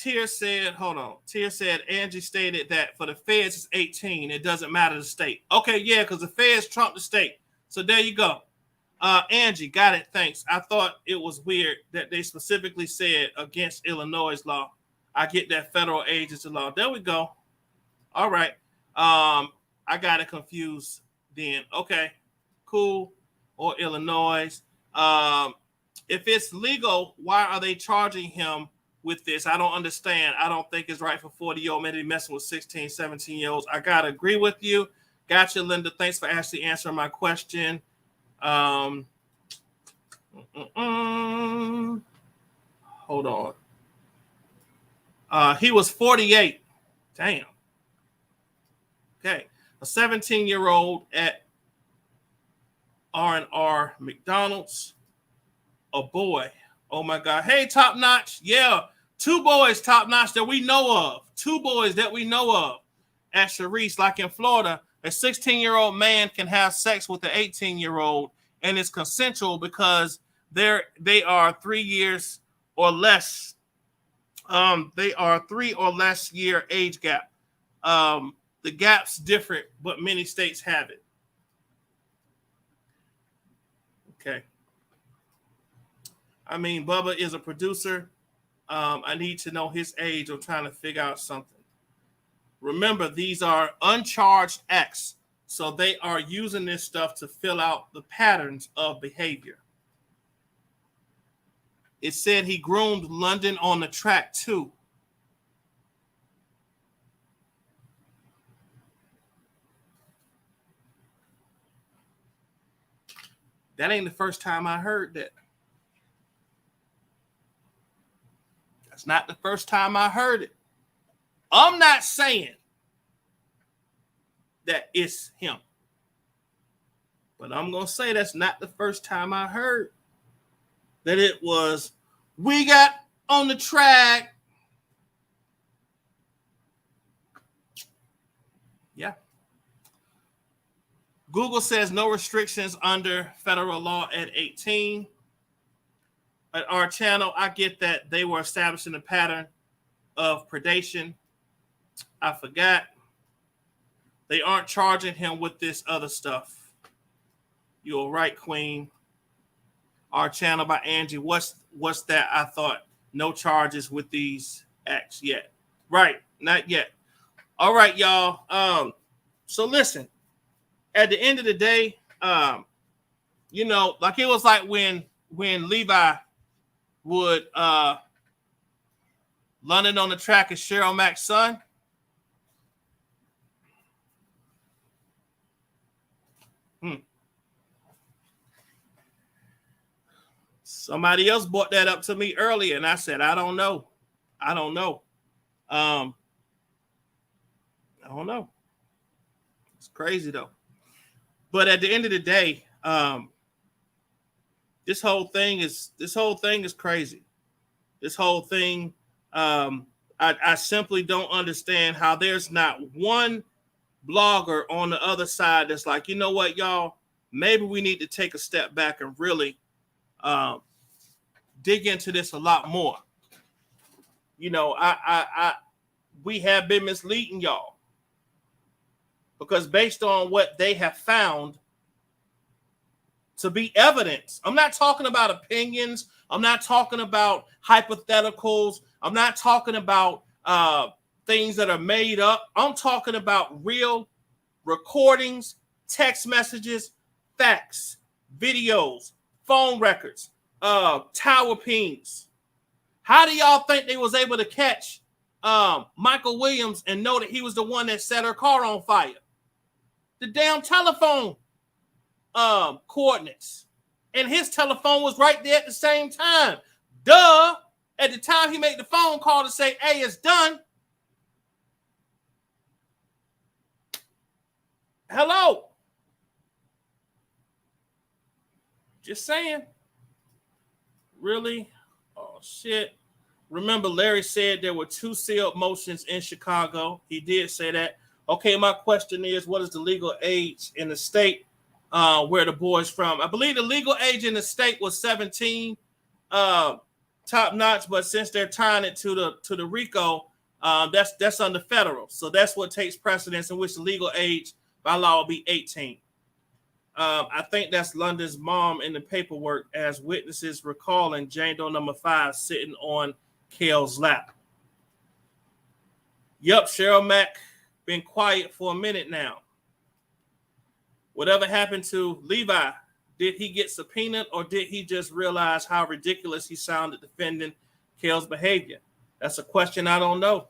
Tier said, hold on. Tier said Angie stated that for the feds it's 18. It doesn't matter the state. Okay, yeah, because the feds trump the state. So there you go. Angie, got it. Thanks. I thought it was weird that they specifically said against Illinois' law. I get that federal agency law. There we go. All right. I got it confused then. Okay, cool. Or Illinois. If it's legal, why are they charging him with this? I don't understand. I don't think it's right for 40-year-old men to be messing with 16, 17-year-olds. I got to agree with you. Gotcha, Linda. Thanks for actually answering my question. Hold on. He was 48. Damn. Okay. A 17-year-old at R&R McDonald's. A boy. Oh my God. Hey, Top Notch. Yeah. 2 boys, Top Notch, that we know of. 2 boys that we know of at Sharice. Like in Florida, a 16-year-old man can have sex with an 18-year-old, and it's consensual because they are 3 years or less. They are 3 or less year age gap. The gap's different, but many states have it. Okay. I mean, Bubba is a producer. I need to know his age. I'm trying to figure out something. Remember, these are uncharged acts. So they are using this stuff to fill out the patterns of behavior. It said he groomed London on the track too. That ain't the first time I heard that. That's not the first time I heard it. I'm not saying that it's him, but I'm going to say that's not the first time I heard that it was, we got on the track. Yeah. Google says no restrictions under federal law at 18. At our channel, I get that they were establishing a pattern of predation. I forgot. They aren't charging him with this other stuff. You're right, Queen. Our channel by Angie. What's that? I thought no charges with these acts yet. Right, not yet. All right, y'all. So listen. At the end of the day, you know, like it was like when Levi would London on the track is Cheryl Mack's son. Somebody else brought that up to me earlier, and I said, I don't know. I don't know. It's crazy though. But at the end of the day, this whole thing is crazy. This whole thing, I simply don't understand how there's not one blogger on the other side that's like, you know what, y'all, maybe we need to take a step back and really dig into this a lot more. You know, we have been misleading y'all because based on what they have found to be evidence, I'm not talking about opinions. I'm not talking about hypotheticals. I'm not talking about things that are made up. I'm talking about real recordings, text messages, facts, videos, phone records, tower pings. How do y'all think they was able to catch Michael Williams and know that he was the one that set her car on fire? The damn telephone coordinates. And his telephone was right there at the same time. Duh. At the time he made the phone call to say, hey, it's done. Hello. Just saying. Really? Oh, shit. Remember, Larry said there were 2 sealed motions in Chicago. He did say that. Okay, my question is, what is the legal age in the state where the boy's from? I believe the legal age in the state was 17. top notch, but since they're tying it to the RICO, that's under federal. So that's what takes precedence, in which the legal age by law will be 18. I think that's London's mom in the paperwork, as witnesses recalling Jane Doe number 5 sitting on Kale's lap. Yup, Cheryl Mack been quiet for a minute now. Whatever happened to Levi? Did he get subpoenaed, or did he just realize how ridiculous he sounded defending Kale's behavior? That's a question I don't know.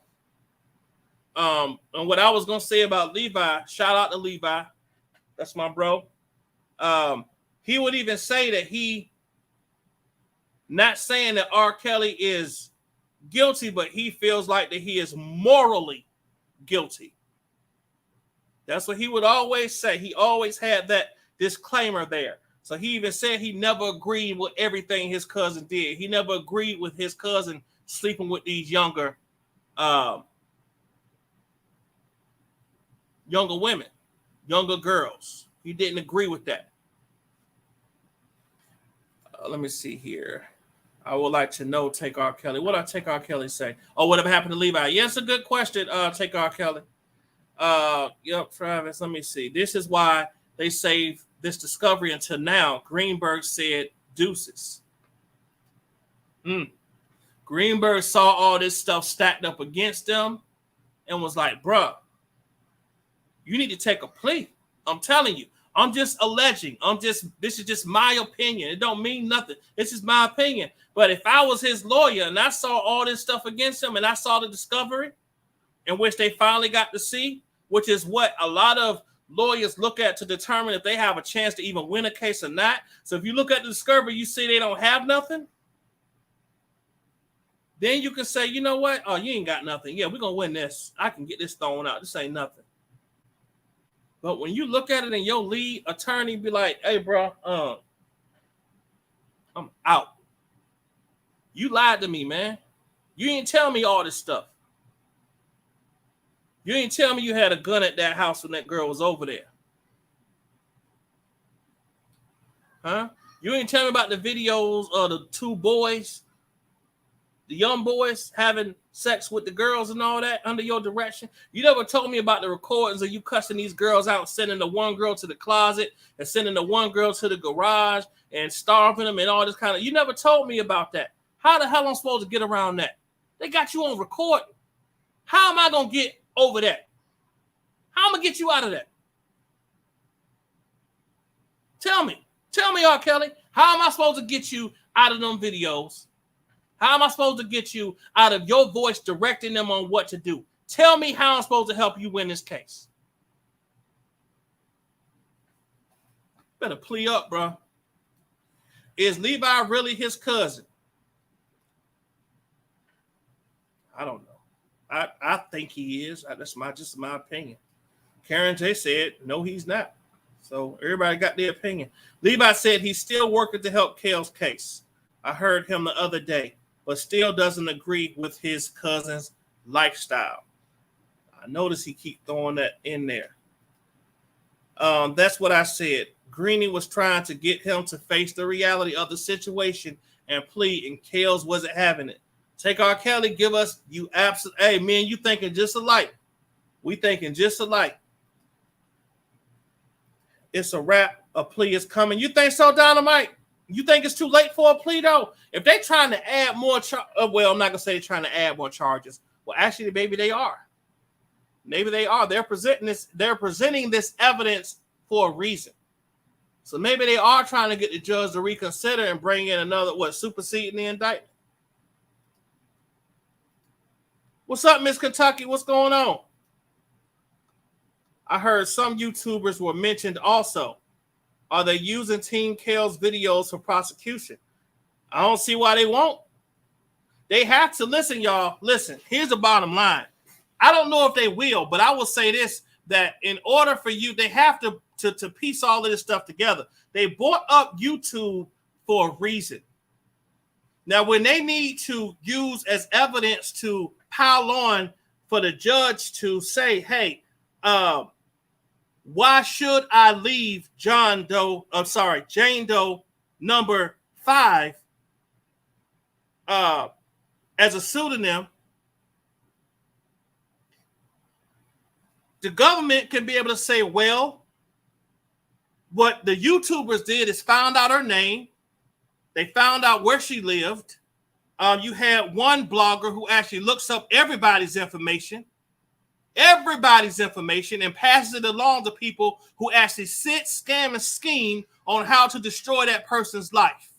And what I was going to say about Levi, shout out to Levi. That's my bro. He would even say that he, not saying that R. Kelly is guilty, but he feels like that he is morally guilty. That's what he would always say. He always had that disclaimer there. So he even said he never agreed with everything his cousin did. He never agreed with his cousin sleeping with these younger women, younger girls. He didn't agree with that. Let me see here. I would like to know, Take R. Kelly. What did Take R. Kelly say? Oh, whatever happened to Levi? Yes, a good question, Take R. Kelly. Yep, Travis, let me see. This is why they saved this discovery until now. Greenberg said deuces. Greenberg saw all this stuff stacked up against them and was like, bruh, you need to take a plea. I'm telling you. I'm just alleging. This is just my opinion. It don't mean nothing. This is my opinion. But if I was his lawyer and I saw all this stuff against him and I saw the discovery in which they finally got to see, which is what a lot of lawyers look at to determine if they have a chance to even win a case or not. So if you look at the discovery, you see they don't have nothing, then you can say, you know what? Oh, you ain't got nothing. Yeah, we're going to win this. I can get this thrown out. This ain't nothing. But when you look at it and your lead attorney be like, hey, bro, I'm out. You lied to me, man. You didn't tell me all this stuff. You didn't tell me you had a gun at that house when that girl was over there. Huh? You didn't tell me about the videos of the two boys, the young boys having sex with the girls and all that under your direction. You never told me about the recordings of you cussing these girls out, sending the one girl to the closet and sending the one girl to the garage and starving them and all this kind of. You never told me about that. How the hell am I supposed to get around that? They got you on recording. How am I going to get over that? How am I going to get you out of that? Tell me, R. Kelly, how am I supposed to get you out of them videos? How am I supposed to get you out of your voice directing them on what to do? Tell me how I'm supposed to help you win this case. Better plea up, bro. Is Levi really his cousin? I don't know. I think he is. That's just my opinion. Karen J said, no, he's not. So everybody got their opinion. Levi said he's still working to help Kale's case. I heard him the other day, but still doesn't agree with his cousin's lifestyle. I notice he keep throwing that in there. That's what I said. Greeny was trying to get him to face the reality of the situation and plead, and Kales wasn't having it. Take R. Kelly, give us you absolute. Hey, man, you thinking just alike. We thinking just alike. It's a wrap. A plea is coming. You think so, Dynamite? You think it's too late for a plea, though? If they're trying to add more, well, I'm not gonna say they're trying to add more charges. Well, actually, maybe they are. Maybe they are. They're presenting this. They're presenting this evidence for a reason. So maybe they are trying to get the judge to reconsider and bring in another superseding the indictment. What's up, Miss Kentucky? What's going on? I heard some YouTubers were mentioned also. Are they using Team Kale's videos for prosecution? I don't see why they won't. They have to. Listen, y'all. Listen, here's the bottom line. I don't know if they will, but I will say this, that in order for you, they have to piece all of this stuff together. They brought up YouTube for a reason. Now, when they need to use as evidence to pile on for the judge to say, hey, why should I leave Jane Doe number 5? as a pseudonym, the government can be able to say, well, what the YouTubers did is found out her name. They found out where she lived. You had one blogger who actually looks up everybody's information, and passes it along to people who actually sit, scam, and scheme on how to destroy that person's life.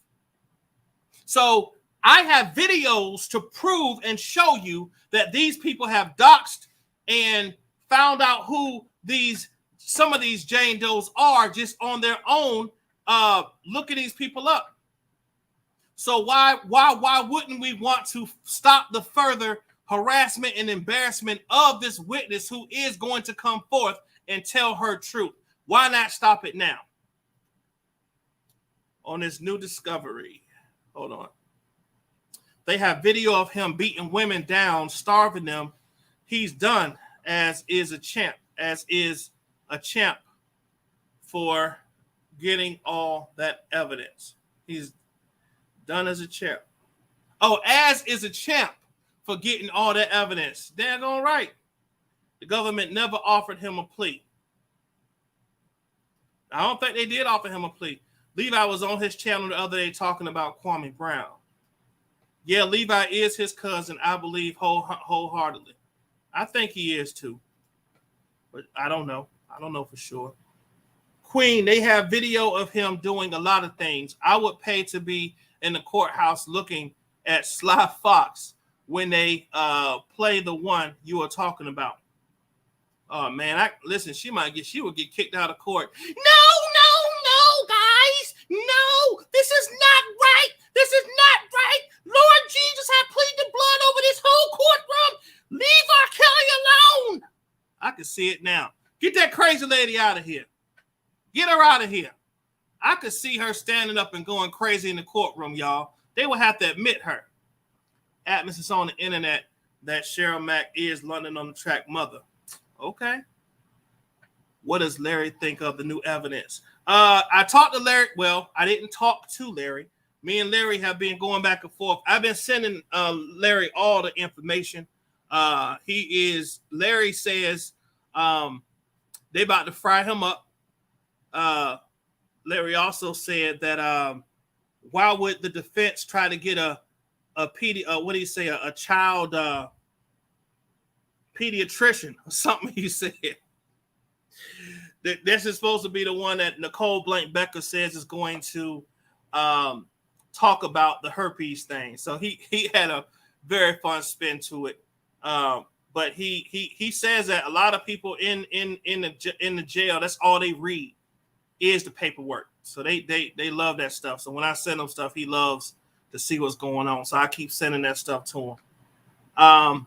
So I have videos to prove and show you that these people have doxed and found out who some of these Jane Does are just on their own. Look at these people up. So why wouldn't we want to stop the further harassment and embarrassment of this witness who is going to come forth and tell her truth? Why not stop it now? On this new discovery, hold on. They have video of him beating women down, starving them. He's done as is a champ for getting all that evidence. He's done as a champ. Oh, as is a champ for getting all that evidence. Daggone right. The government never offered him a plea. I don't think they did offer him a plea. Levi was on his channel the other day talking about Kwame Brown. Yeah, Levi is his cousin, I believe, wholeheartedly. I think he is too. But I don't know. I don't know for sure. Queen, they have video of him doing a lot of things. I would pay to be in the courthouse looking at Sly Fox when they play the one you are talking about. Oh man, listen, she would get kicked out of court. No, guys. No, this is not right. This is not right. Lord Jesus, I plead the blood over this whole courtroom. Leave R. Kelly alone. I can see it now. Get that crazy lady out of here. Get her out of here. I could see her standing up and going crazy in the courtroom, y'all. They will have to admit her. Atmos is on the internet that Cheryl Mack is London on the Track mother. Okay. What does Larry think of the new evidence? I talked to Larry. Well, I didn't talk to Larry. Me and Larry have been going back and forth. I've been sending Larry all the information. Larry says they about to fry him up. Larry also said that why would the defense try to get a child pediatrician or something? He said this is supposed to be the one that Nicole Blank Becker says is going to talk about the herpes thing. So he had a very fun spin to it. But he says that a lot of people in the jail, that's all they read is the paperwork. So they love that stuff. So when I send him stuff, he loves to see what's going on. So I keep sending that stuff to him. I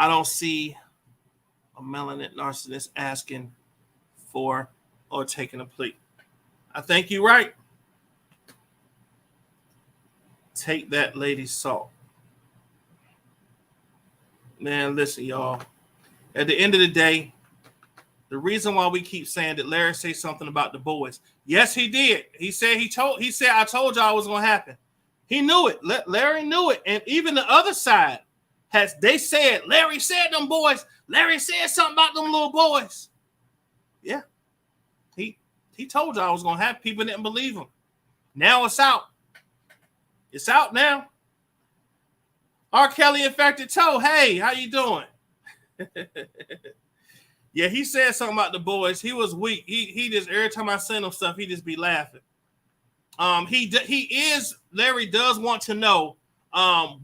don't see a melanin narcissist asking for or taking a plea. I think you're right. Take that lady's salt. Man, listen, y'all. At the end of the day, the reason why we keep saying that Larry say something about the boys. Yes, he did. He said I told y'all it was gonna happen. He knew it. Larry knew it. And even the other side they said, Larry said them boys. Larry said something about them little boys. Yeah. He told y'all it was gonna happen. People didn't believe him. Now it's out. It's out now. R. Kelly infected toe. Hey, how you doing? Yeah, he said something about the boys. He was weak. He just every time I send him stuff, he just be laughing. Larry does want to know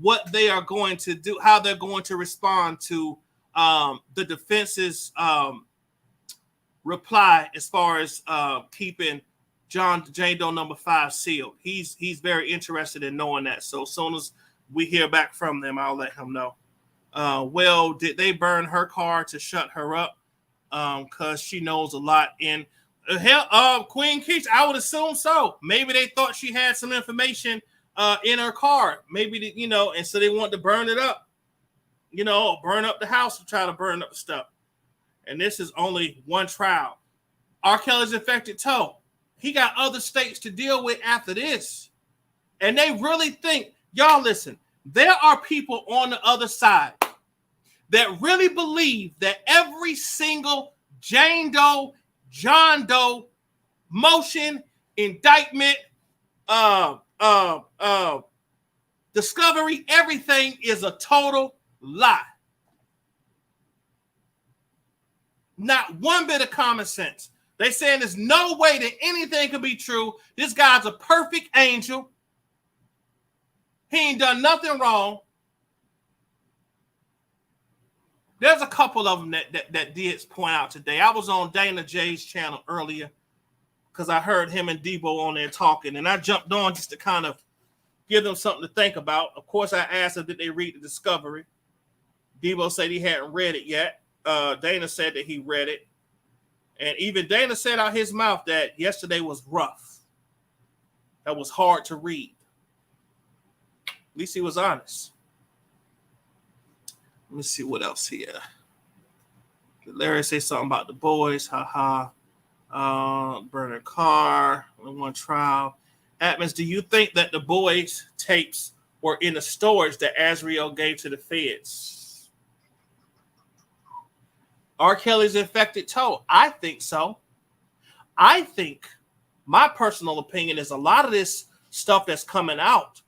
what they are going to do, how they're going to respond to the defense's reply as far as keeping Jane Doe number 5 sealed. He's very interested in knowing that. So as soon as we hear back from them, I'll let him know. Well, did they burn her car to shut her up? Because she knows a lot. And Queen Keach, I would assume so. Maybe they thought she had some information in her car. Maybe, and so they want to burn it up. Burn up the house and try to burn up the stuff. And this is only one trial. R. Kelly's infected toe. He got other states to deal with after this. And they really think, y'all listen, there are people on the other side that really believe that every single Jane Doe, John Doe, motion, indictment, discovery, everything is a total lie. Not one bit of common sense. They saying there's no way that anything could be true. This guy's a perfect angel. He ain't done nothing wrong. There's a couple of them that did point out today. I was on Dana J's channel earlier because I heard him and Debo on there talking, and I jumped on just to kind of give them something to think about. Of course, I asked them, did they read the discovery? Debo said he hadn't read it yet. Dana said that he read it. And even Dana said out his mouth that yesterday was rough. That was hard to read. At least he was honest. Let me see what else here. Did Larry say something about the boys? Burner car, one trial. Atmos, do you think that the boys' tapes were in the storage that Azriel gave to the feds? R. Kelly's infected toe. I think so. I think my personal opinion is a lot of this stuff that's coming out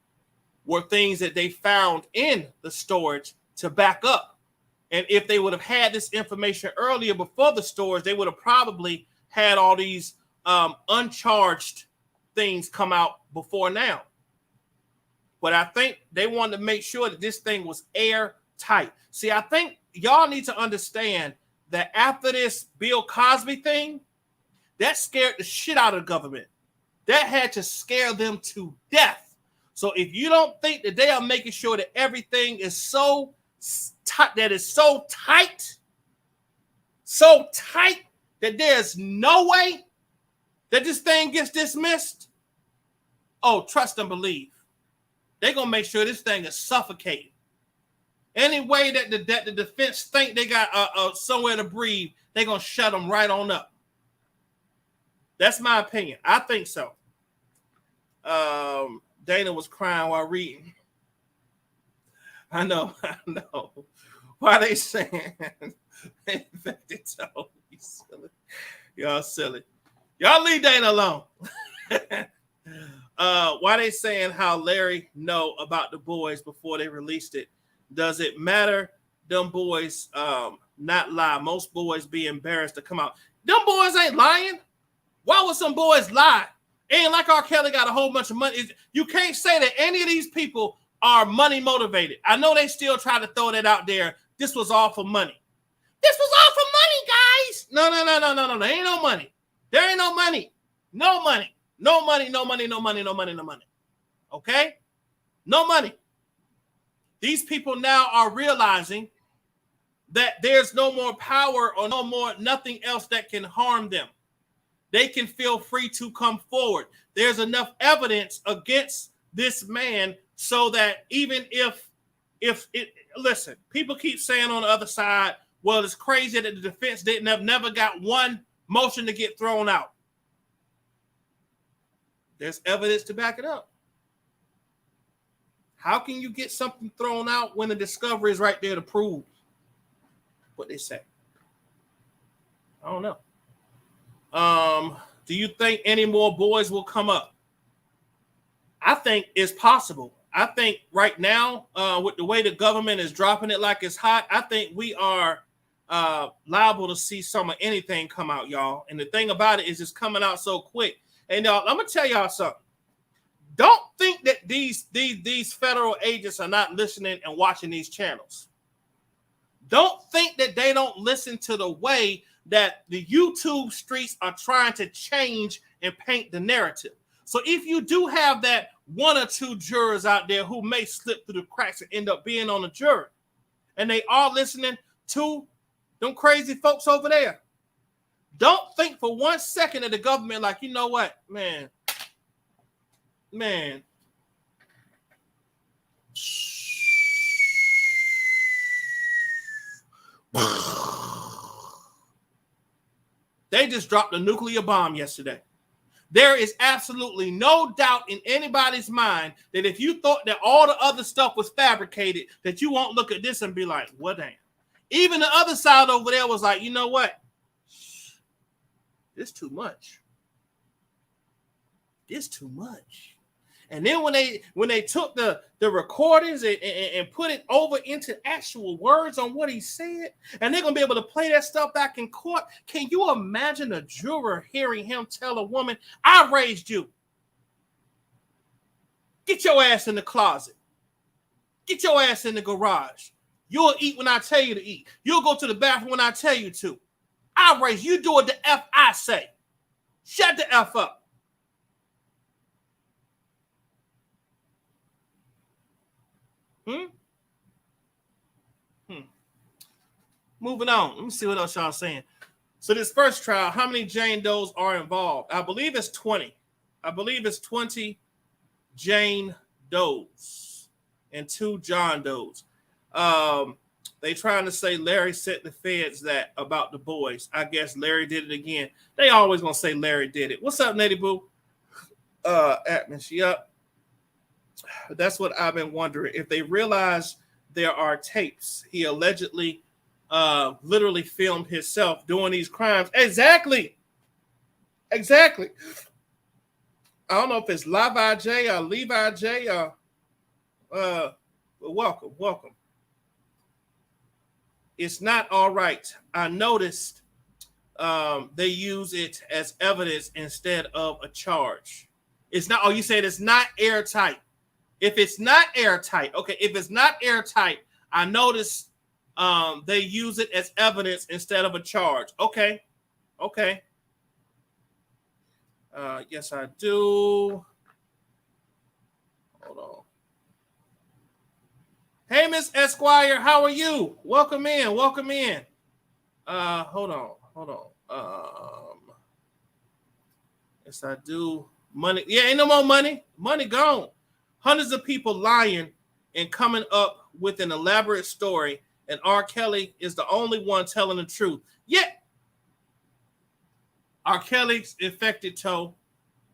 were things that they found in the storage to back up. And if they would have had this information earlier before the storage, they would have probably had all these uncharged things come out before now. But I think they wanted to make sure that this thing was airtight. See, I think y'all need to understand that after this Bill Cosby thing, that scared the shit out of the government. That had to scare them to death. So if you don't think that they are making sure that everything is so tight, that is so tight that there's no way that this thing gets dismissed, oh, trust and believe. They're going to make sure this thing is suffocated. Any way that the defense think they got somewhere to breathe, they're going to shut them right on up. That's my opinion. I think so. Dana was crying while reading. I know. Why they saying infected toe? Y'all silly. Y'all leave Dana alone. Why they saying how Larry know about the boys before they released it? Does it matter? Them boys not lie. Most boys be embarrassed to come out. Them boys ain't lying. Why would some boys lie? Ain't like R. Kelly got a whole bunch of money. You can't say that any of these people are money motivated. I know they still try to throw that out there. This was all for money. This was all for money, guys. No. There ain't no money. There ain't no money. No money. Okay? No money. These people now are realizing that there's no more power or nothing else that can harm them. They can feel free to come forward. There's enough evidence against this man so that even if listen, people keep saying on the other side, well, it's crazy that the defense never got one motion to get thrown out. There's evidence to back it up. How can you get something thrown out when the discovery is right there to prove what they say? I don't know. Do you think any more boys will come up? I think it's possible. I think right now, with the way the government is dropping it like it's hot, I think we are liable to see some of anything come out, y'all. And the thing about it is it's coming out so quick. And I'm going to tell y'all something. Don't think that these federal agents are not listening and watching these channels. Don't think that they don't listen to the way that the YouTube streets are trying to change and paint the narrative. So if you do have that one or two jurors out there who may slip through the cracks and end up being on the jury, and they are listening to them crazy folks over there, don't think for 1 second that the government like, you know what, man. They just dropped a nuclear bomb yesterday. There is absolutely no doubt in anybody's mind that if you thought that all the other stuff was fabricated, that you won't look at this and be like, well, damn. Even the other side over there was like, you know what? It's too much. It's too much. And then when they took the recordings and put it over into actual words on what he said, and they're going to be able to play that stuff back in court, can you imagine a juror hearing him tell a woman, I raised you. Get your ass in the closet. Get your ass in the garage. You'll eat when I tell you to eat. You'll go to the bathroom when I tell you to. I raised you. Do it the F I say. Shut the F up. Moving on. Let me see what else y'all saying. So this first trial, how many Jane Does are involved? I believe it's 20. I believe it's 20 Jane Does and 2 John Does. They trying to say Larry sent the feds that about the boys. I guess Larry did it again. They always gonna say Larry did it. What's up, Nettie Boo? Atman, she up. That's what I've been wondering. If they realize there are tapes, he allegedly literally filmed himself doing these crimes. Exactly. I don't know if it's Levi J or Levi J or welcome. It's not all right. I noticed they use it as evidence instead of a charge. It's not. Oh, you said it's not airtight. If it's not airtight, okay. If it's not airtight, I noticed they use it as evidence instead of a charge. Okay. Yes, I do. Hold on. Hey, Miss Esquire, how are you? Welcome in. Hold on. Yes, I do. Money. Yeah, ain't no more money. Money gone. Hundreds of people lying and coming up with an elaborate story, and R. Kelly is the only one telling the truth. Yet, R. Kelly's infected toe.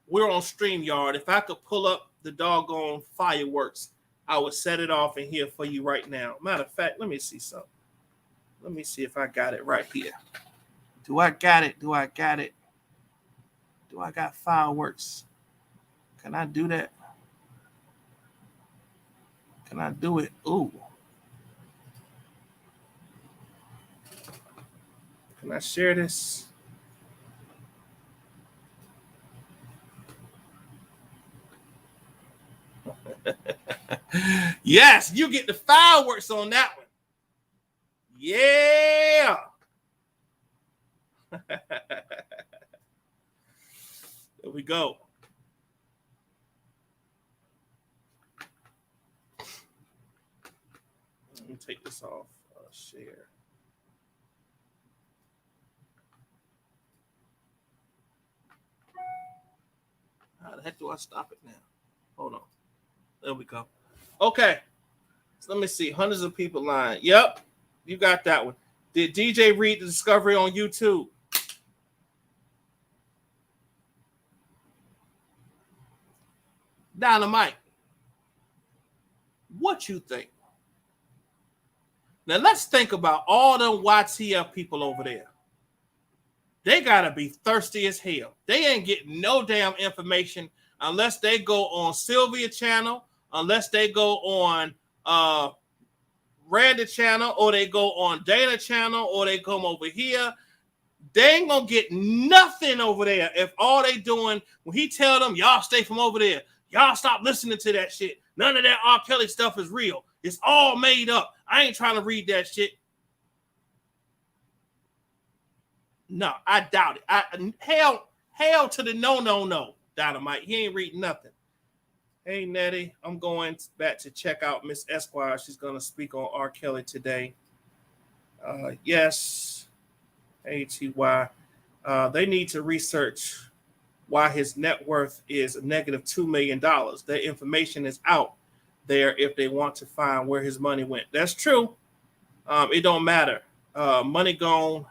We're on StreamYard. If I could pull up the doggone fireworks, I would set it off in here for you right now. Matter of fact, let me see something. Let me see if I got it right here. Do I got it? Do I got fireworks? Can I do that? Can I do it? Ooh. Can I share this? Yes, you get the fireworks on that one. Yeah. There we go. Let me take this off. Share. How the heck do I stop it now? Hold on. There we go. Okay. So let me see. Hundreds of people lying. Yep. You got that one. Did DJ read the discovery on YouTube? Dynamite. What you think? Now let's think about all them YTF people over there. They gotta be thirsty as hell. They ain't getting no damn information unless they go on Sylvia channel, unless they go on Randy channel, or they go on Dana channel, or they come over here. They ain't gonna get nothing over there if all they doing when he tell them y'all stay from over there, y'all stop listening to that shit. None of that R. Kelly stuff is real. It's all made up. I ain't trying to read that shit. No, I doubt it. Hell to the no. Dynamite. He ain't reading nothing. Hey, Nettie, I'm going back to check out Miss Esquire. She's going to speak on R. Kelly today. Yes. ATY. They need to research why his net worth is a negative $2 million. That information is out there if they want to find where his money went. That's true. It don't matter. Money gone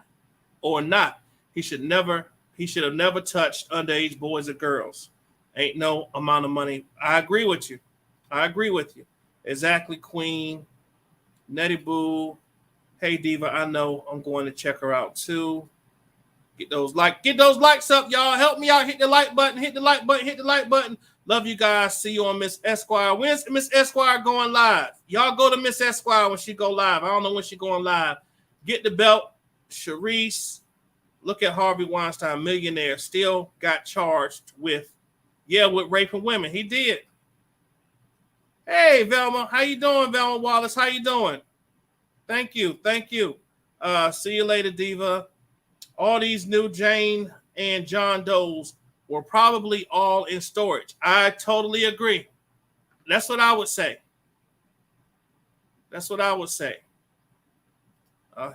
or not. He should never He should have never touched underage boys or girls. Ain't no amount of money. I agree with you. Exactly, Queen. Nettie Boo. Hey, Diva, I know I'm going to check her out too. Get those likes up, y'all. Help me out. Hit the like button. Love you guys. See you on Miss Esquire. When's Miss Esquire going live? Y'all go to Miss Esquire when she go live. I don't know when she going live. Get the belt. Sharice. Look at Harvey Weinstein, millionaire, still got charged with raping women. He did. Hey, Velma. How you doing, Velma Wallace? How you doing? Thank you. See you later, Diva. All these new Jane and John Does were probably all in storage. I totally agree. That's what I would say.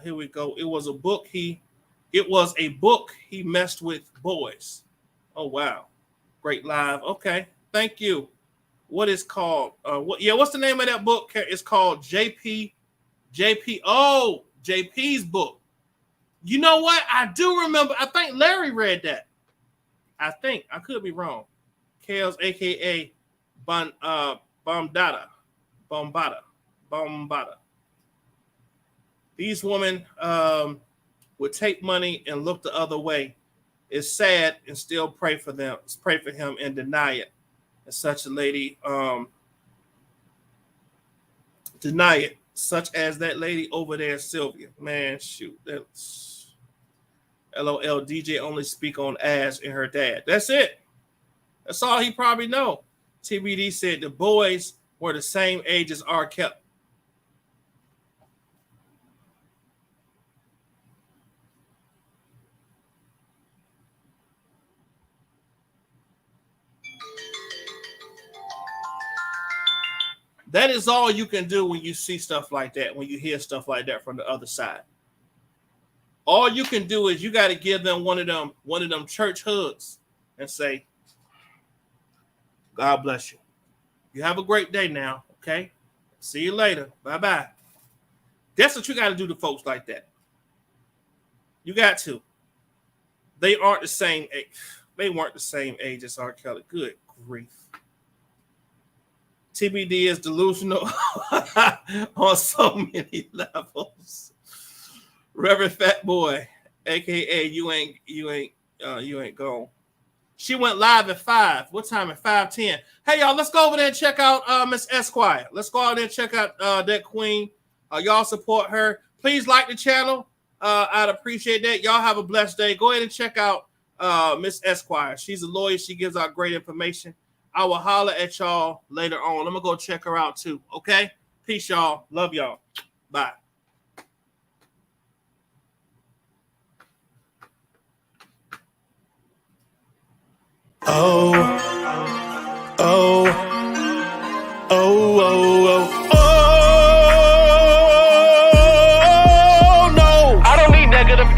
Here we go. It was a book he messed with boys. Oh, wow. Great live. Okay. Thank you. What is called? What's the name of that book? It's called JP. Oh, JP's book. You know what? I do remember. I think Larry read that. I could be wrong. Kales, aka Bombada. These women would take money and look the other way. It's sad and still pray for them. Pray for him and deny it. And such a lady deny it. Such as that lady over there, Sylvia. Man, shoot. That's LOL. DJ only speak on ass and her dad. That's it. That's all he probably know. TBD said the boys were the same age as R. Kelly. That is all you can do when you see stuff like that, when you hear stuff like that from the other side. All you can do is you got to give them one of them church hugs and say, God bless you. You have a great day now, okay? See you later. Bye-bye. That's what you got to do to folks like that. You got to. They aren't the same age. They weren't the same age as R. Kelly. Good grief. TBD is delusional on so many levels. Reverend Fat Boy, aka you ain't gone. She went live at 5. What time? At 5:10. Hey y'all, let's go over there and check out Miss Esquire. Let's go out there and check out that queen. Y'all support her. Please like the channel. I'd appreciate that. Y'all have a blessed day. Go ahead and check out Miss Esquire. She's a lawyer. She gives out great information. I will holler at y'all later on. I'm going to go check her out too. Okay? Peace, y'all. Love y'all. Bye.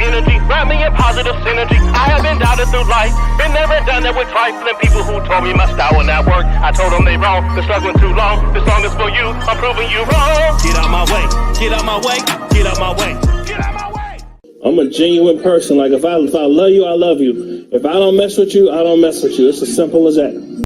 Energy, wrap me in positive synergy. I have been doubted through life, been never done that with trifling people who told me my style will not work. I told them they wrong, they're struggling too long. This song is for you, I'm proving you wrong. Get out my way, get out my way, get out my way, get out my way. I'm a genuine person. Like if I love you, I love you. If I don't mess with you, I don't mess with you. It's as simple as that.